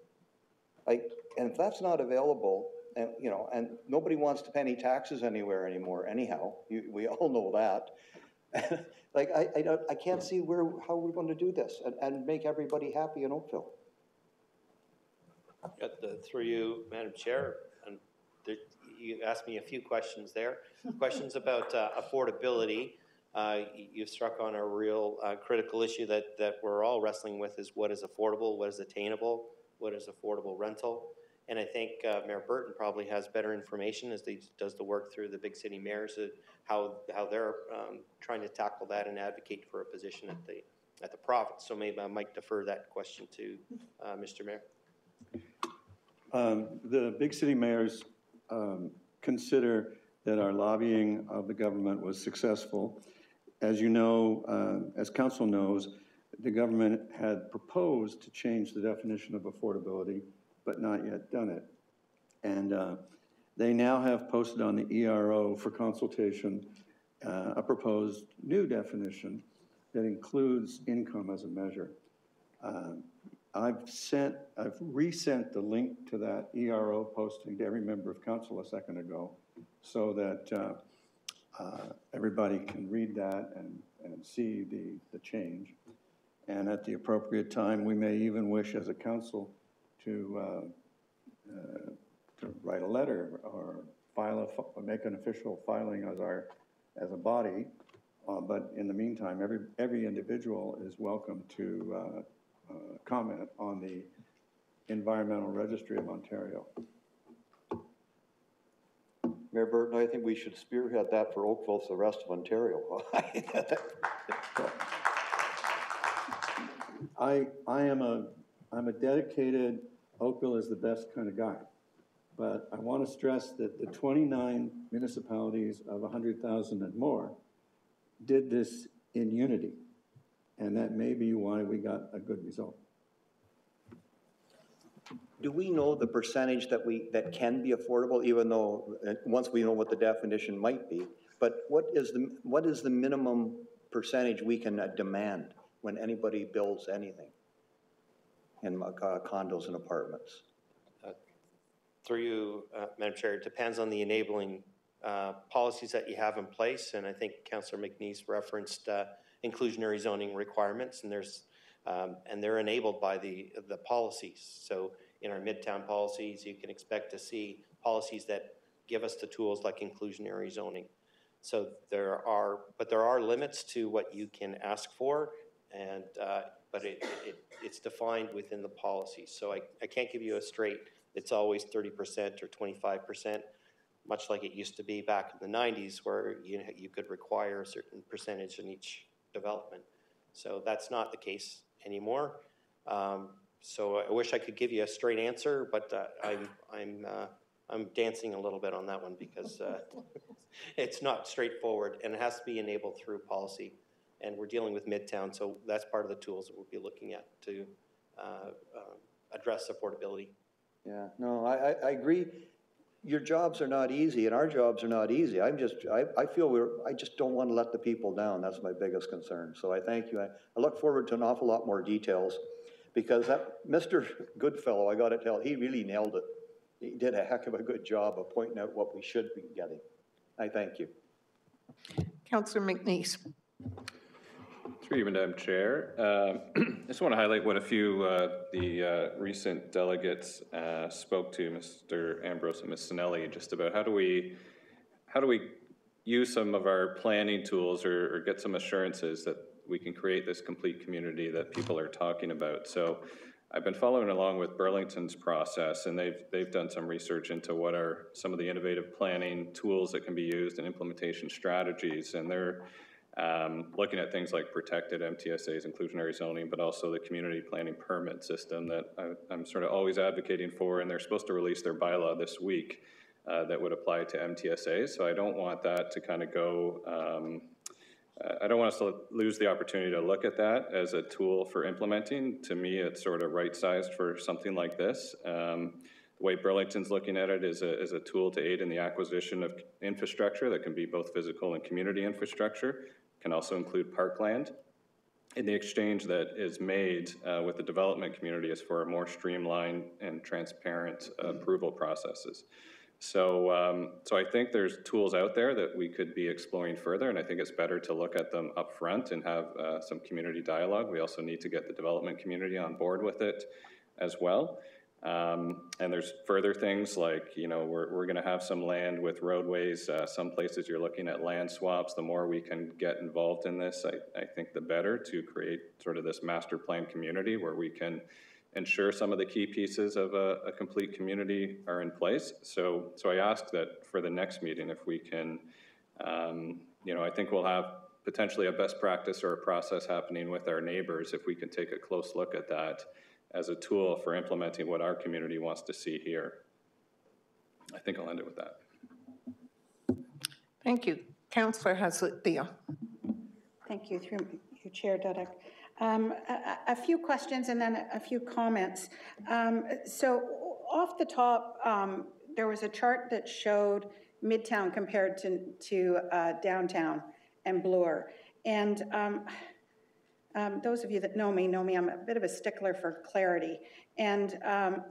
Like, and if that's not available, and and nobody wants to pay any taxes anywhere anymore. Anyhow, we all know that. Like, I can't see how we're going to do this and make everybody happy in Oakville. Through you, Madam Chair, and you asked me a few questions there. Questions about affordability. You've struck on a real critical issue that we're all wrestling with, is what is affordable, what is attainable, what is affordable rental. And I think Mayor Burton probably has better information as he does the work through the big city mayors, how they're trying to tackle that and advocate for a position at the province. So maybe I might defer that question to Mr. Mayor. The big city mayors consider that our lobbying of the government was successful. As you know, as council knows, the government had proposed to change the definition of affordability, but not yet done it. And they now have posted on the ERO for consultation a proposed new definition that includes income as a measure. I've resent the link to that ERO posting to every member of council a second ago, so that everybody can read that and see the change. And at the appropriate time, we may even wish as a council to write a letter or make an official filing as a body. But in the meantime, every individual is welcome to comment on the Environmental Registry of Ontario. Mayor Burton, I think we should spearhead that for Oakville to the rest of Ontario. I'm a dedicated Oakville is the best kind of guy, but I want to stress that the 29 municipalities of 100,000 and more did this in unity, and that may be why we got a good result. Do we know the percentage that can be affordable, even though once we know what the definition might be? But what is the minimum percentage we can demand when anybody builds anything in condos and apartments? Through you, Madam Chair, it depends on the enabling policies that you have in place, and I think Councillor McNeese referenced inclusionary zoning requirements, and they're enabled by the policies. So in our Midtown policies, you can expect to see policies that give us the tools like inclusionary zoning. So there are limits to what you can ask for, and but it's defined within the policy. So I can't give you a straight, it's always 30% or 25%, much like it used to be back in the 90s, where you could require a certain percentage in each development. So that's not the case anymore. So I wish I could give you a straight answer, but I'm dancing a little bit on that one, because it's not straightforward, and it has to be enabled through policy. And we're dealing with Midtown, so that's part of the tools that we'll be looking at to address affordability. Yeah, no, I agree. Your jobs are not easy, and our jobs are not easy. I just don't want to let the people down. That's my biggest concern. So I thank you. I look forward to an awful lot more details, because that Mr. Goodfellow, I got to tell, he really nailed it. He did a heck of a good job of pointing out what we should be getting. I thank you. Councillor McNeese. Through you, Madam Chair. I just want to highlight what a few the recent delegates spoke to, Mr. Ambrose and Ms. Sinelli, just about how do we use some of our planning tools or get some assurances that we can create this complete community that people are talking about. So I've been following along with Burlington's process, and they've done some research into what are some of the innovative planning tools that can be used and implementation strategies, and they're looking at things like protected MTSAs, inclusionary zoning, but also the community planning permit system that I'm sort of always advocating for, and they're supposed to release their bylaw this week that would apply to MTSAs. So I don't want that to kind of go, I don't want us to lose the opportunity to look at that as a tool for implementing. To me, it's sort of right-sized for something like this. The way Burlington's looking at it is a tool to aid in the acquisition of infrastructure that can be both physical and community infrastructure, can also include parkland. And the exchange that is made with the development community is for a more streamlined and transparent approval processes. So, so I think there's tools out there that we could be exploring further, and I think it's better to look at them up front and have some community dialogue. We also need to get the development community on board with it as well. And there's further things like, you know, we're going to have some land with roadways. Some places you're looking at land swaps. The more we can get involved in this, I think the better, to create sort of this master plan community where we can ensure some of the key pieces of a complete community are in place. So I ask that for the next meeting, if we can, you know, I think we'll have potentially a best practice or a process happening with our neighbors if we can take a close look at that as a tool for implementing what our community wants to see here. I think I'll end it with that. Thank you. Councillor Haslett-Thea. Thank you, through you, Chair Dudek. A few questions and then a few comments. So off the top, there was a chart that showed Midtown compared to downtown and Bloor. And those of you that know me, I'm a bit of a stickler for clarity. And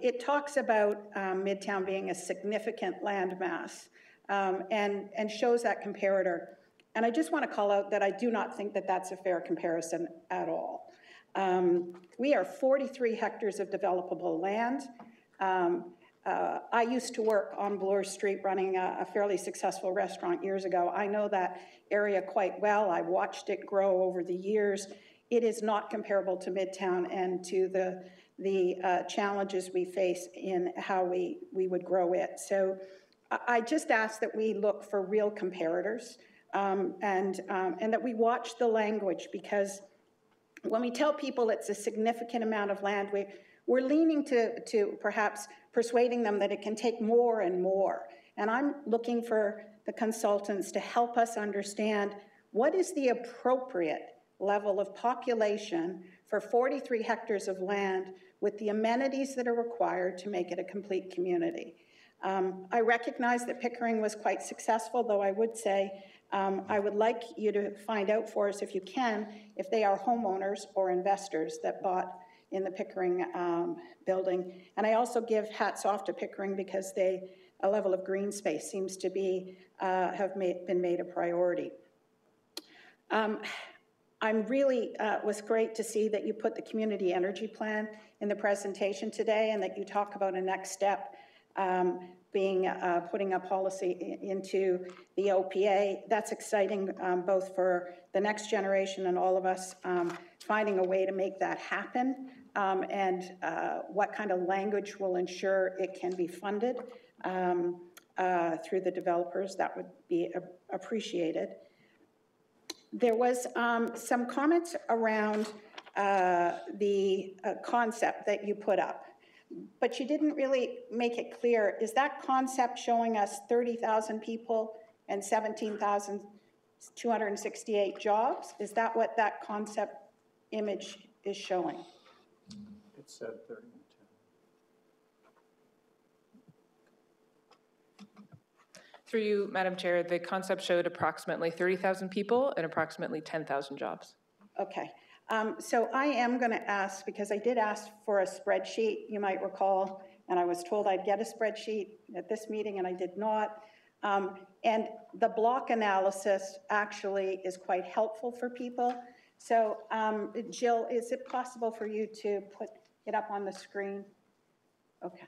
it talks about Midtown being a significant landmass and shows that comparator. And I just want to call out that I do not think that that's a fair comparison at all. We are 43 hectares of developable land. I used to work on Bloor Street running a fairly successful restaurant years ago. I know that area quite well. I watched it grow over the years. It is not comparable to Midtown and to the challenges we face in how we would grow it. So I just ask that we look for real comparators. And that we watch the language, because when we tell people it's a significant amount of land, we're leaning to perhaps persuading them that it can take more and more. And I'm looking for the consultants to help us understand what is the appropriate level of population for 43 hectares of land with the amenities that are required to make it a complete community. I recognize that Pickering was quite successful, though I would say I would like you to find out for us, if you can, if they are homeowners or investors that bought in the Pickering building. And I also give hats off to Pickering because a level of green space seems to be been made a priority. I'm really was great to see that you put the community energy plan in the presentation today, and that you talk about a next step being putting a policy into the OPA. That's exciting, both for the next generation and all of us finding a way to make that happen, and what kind of language will ensure it can be funded through the developers. That would be appreciated. There was some comments around the concept that you put up, but you didn't really make it clear. Is that concept showing us 30,000 people and 17,268 jobs? Is that what that concept image is showing? It said 30. Through you, Madam Chair, the concept showed approximately 30,000 people and approximately 10,000 jobs. Okay. So I am going to ask, because I did ask for a spreadsheet, you might recall, and I was told I'd get a spreadsheet at this meeting, and I did not. And the block analysis actually is quite helpful for people. So Jill, is it possible for you to put it up on the screen? Okay.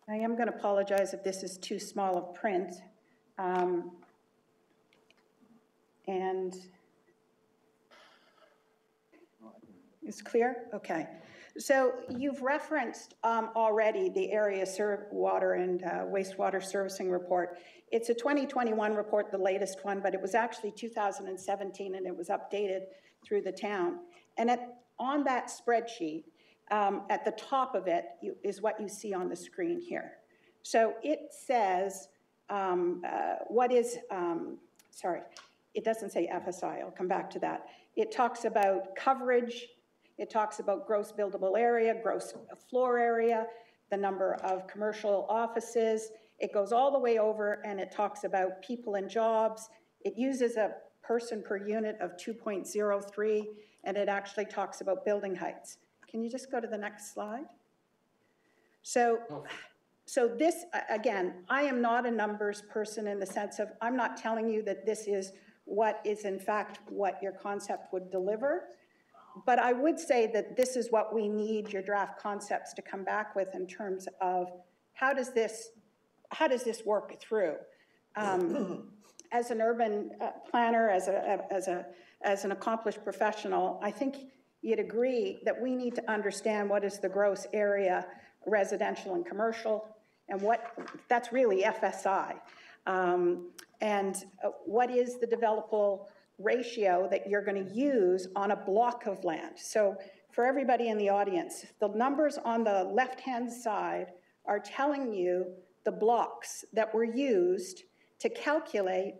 I am going to apologize if this is too small of print. And it's clear? Okay. So you've referenced already the area water and wastewater servicing report. It's a 2021 report, the latest one, but it was actually 2017 and it was updated through the town. And on that spreadsheet, at the top of it is what you see on the screen here. So it says, sorry, it doesn't say FSI, I'll come back to that. It talks about coverage, it talks about gross buildable area, gross floor area, the number of commercial offices. It goes all the way over and it talks about people and jobs. It uses a person per unit of 2.03 and it actually talks about building heights. Can you just go to the next slide? So this, again, I am not a numbers person in the sense of, I'm not telling you that this is what is in fact what your concept would deliver, but I would say that this is what we need your draft concepts to come back with in terms of how does this work through? As an urban planner, as an accomplished professional, I think you'd agree that we need to understand what is the gross area, residential and commercial, and that's really FSI. And what is the developable ratio that you're going to use on a block of land? So for everybody in the audience, the numbers on the left-hand side are telling you the blocks that were used to calculate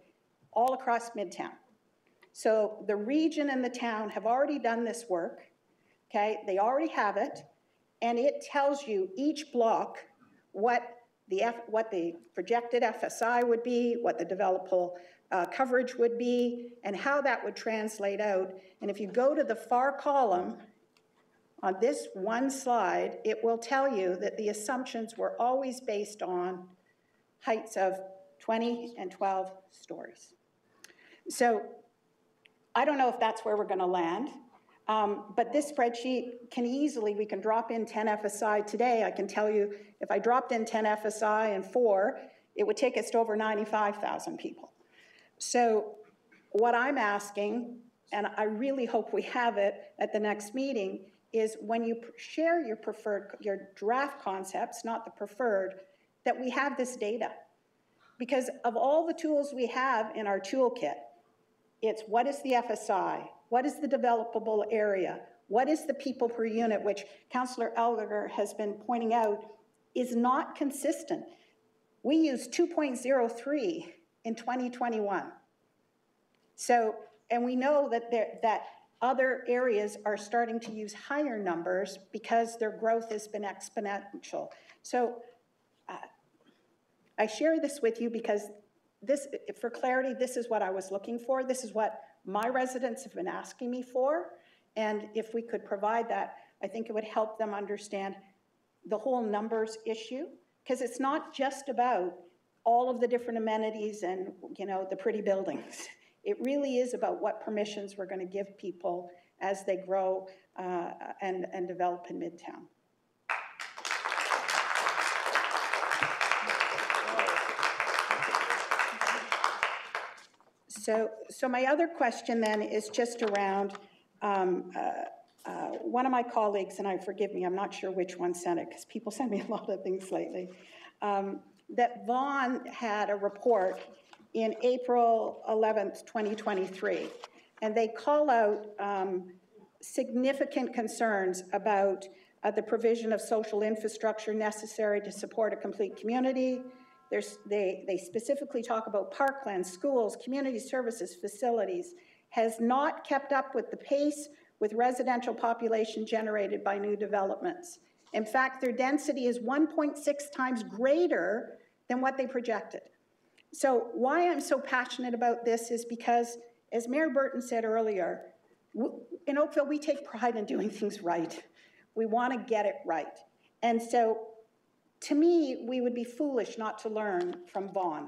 all across Midtown. So the region and the town have already done this work, okay? They already have it, and it tells you each block what the projected FSI would be, what the developable coverage would be, and how that would translate out. And if you go to the far column on this one slide, it will tell you that the assumptions were always based on heights of 20 and 12 stories. So I don't know if that's where we're going to land, but this spreadsheet can easily, we can drop in 10 FSI today. I can tell you if I dropped in 10 FSI and 4, it would take us to over 95,000 people. So what I'm asking, and I really hope we have it at the next meeting, is when you share your draft concepts, not the preferred, that we have this data. Because of all the tools we have in our toolkit, it's what is the FSI, what is the developable area, what is the people per unit, which Councillor Elger has been pointing out is not consistent. We used 2.03 in 2021. So, and we know that other areas are starting to use higher numbers because their growth has been exponential. So I share this with you because this, for clarity, this is what I was looking for. This is what my residents have been asking me for. And if we could provide that, I think it would help them understand the whole numbers issue, because it's not just about all of the different amenities and, you know, the pretty buildings. It really is about what permissions we're going to give people as they grow and develop in Midtown. So my other question then is just around one of my colleagues, and forgive me, I'm not sure which one sent it, because people send me a lot of things lately, that Vaughan had a report in April 11th, 2023, and they call out significant concerns about the provision of social infrastructure necessary to support a complete community. They specifically talk about parklands, schools, community services, facilities, has not kept up with the pace with residential population generated by new developments. In fact, their density is 1.6 times greater than what they projected. So why I'm so passionate about this is because, as Mayor Burton said earlier, in Oakville, we take pride in doing things right. We want to get it right. And so, to me, we would be foolish not to learn from Vaughan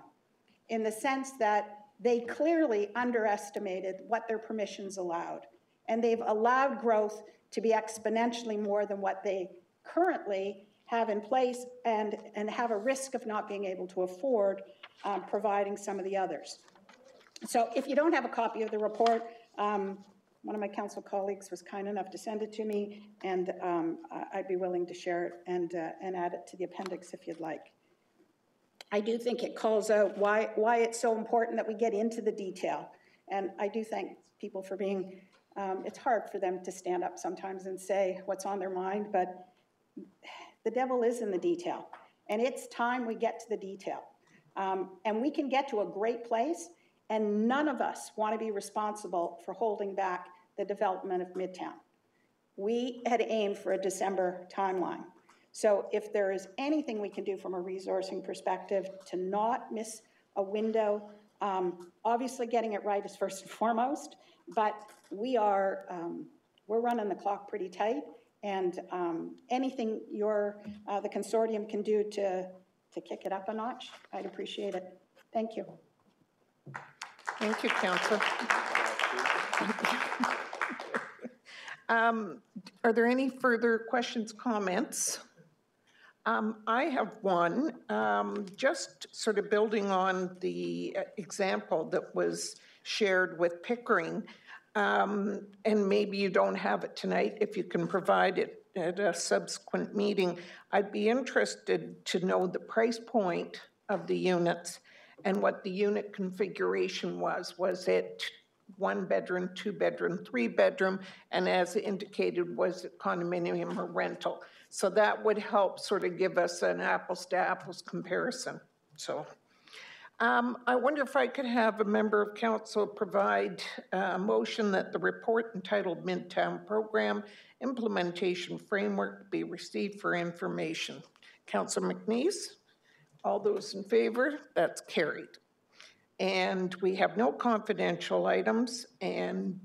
in the sense that they clearly underestimated what their permissions allowed. And they've allowed growth to be exponentially more than what they currently have in place and have a risk of not being able to afford providing some of the others. So if you don't have a copy of the report, one of my council colleagues was kind enough to send it to me, and I'd be willing to share it and add it to the appendix if you'd like. I do think it calls out why it's so important that we get into the detail. And I do thank people for being, it's hard for them to stand up sometimes and say what's on their mind, but the devil is in the detail. And it's time we get to the detail. And we can get to a great place, and none of us want to be responsible for holding back the development of Midtown. We had aimed for a December timeline. So if there is anything we can do from a resourcing perspective to not miss a window, obviously getting it right is first and foremost, but we're running the clock pretty tight, and anything the consortium can do to kick it up a notch, I'd appreciate it. Thank you. Thank you, Councillor. Are there any further questions, comments? I have one, just sort of building on the example that was shared with Pickering, and maybe you don't have it tonight. If you can provide it at a subsequent meeting, I'd be interested to know the price point of the units and what the unit configuration was. Was it 1 bedroom, 2 bedroom, 3 bedroom, and as indicated, was it condominium or rental? So that would help sort of give us an apples to apples comparison. So I wonder if I could have a member of council provide a motion that the report entitled Midtown Program Implementation Framework be received for information. Councillor McNeese, all those in favor? That's carried. And we have no confidential items, and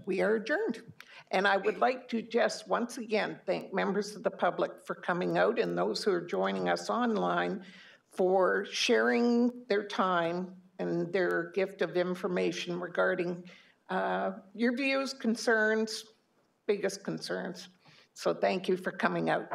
we are adjourned. And I would like to just once again thank members of the public for coming out, and those who are joining us online for sharing their time and their gift of information regarding your views, concerns, biggest concerns. So thank you for coming out.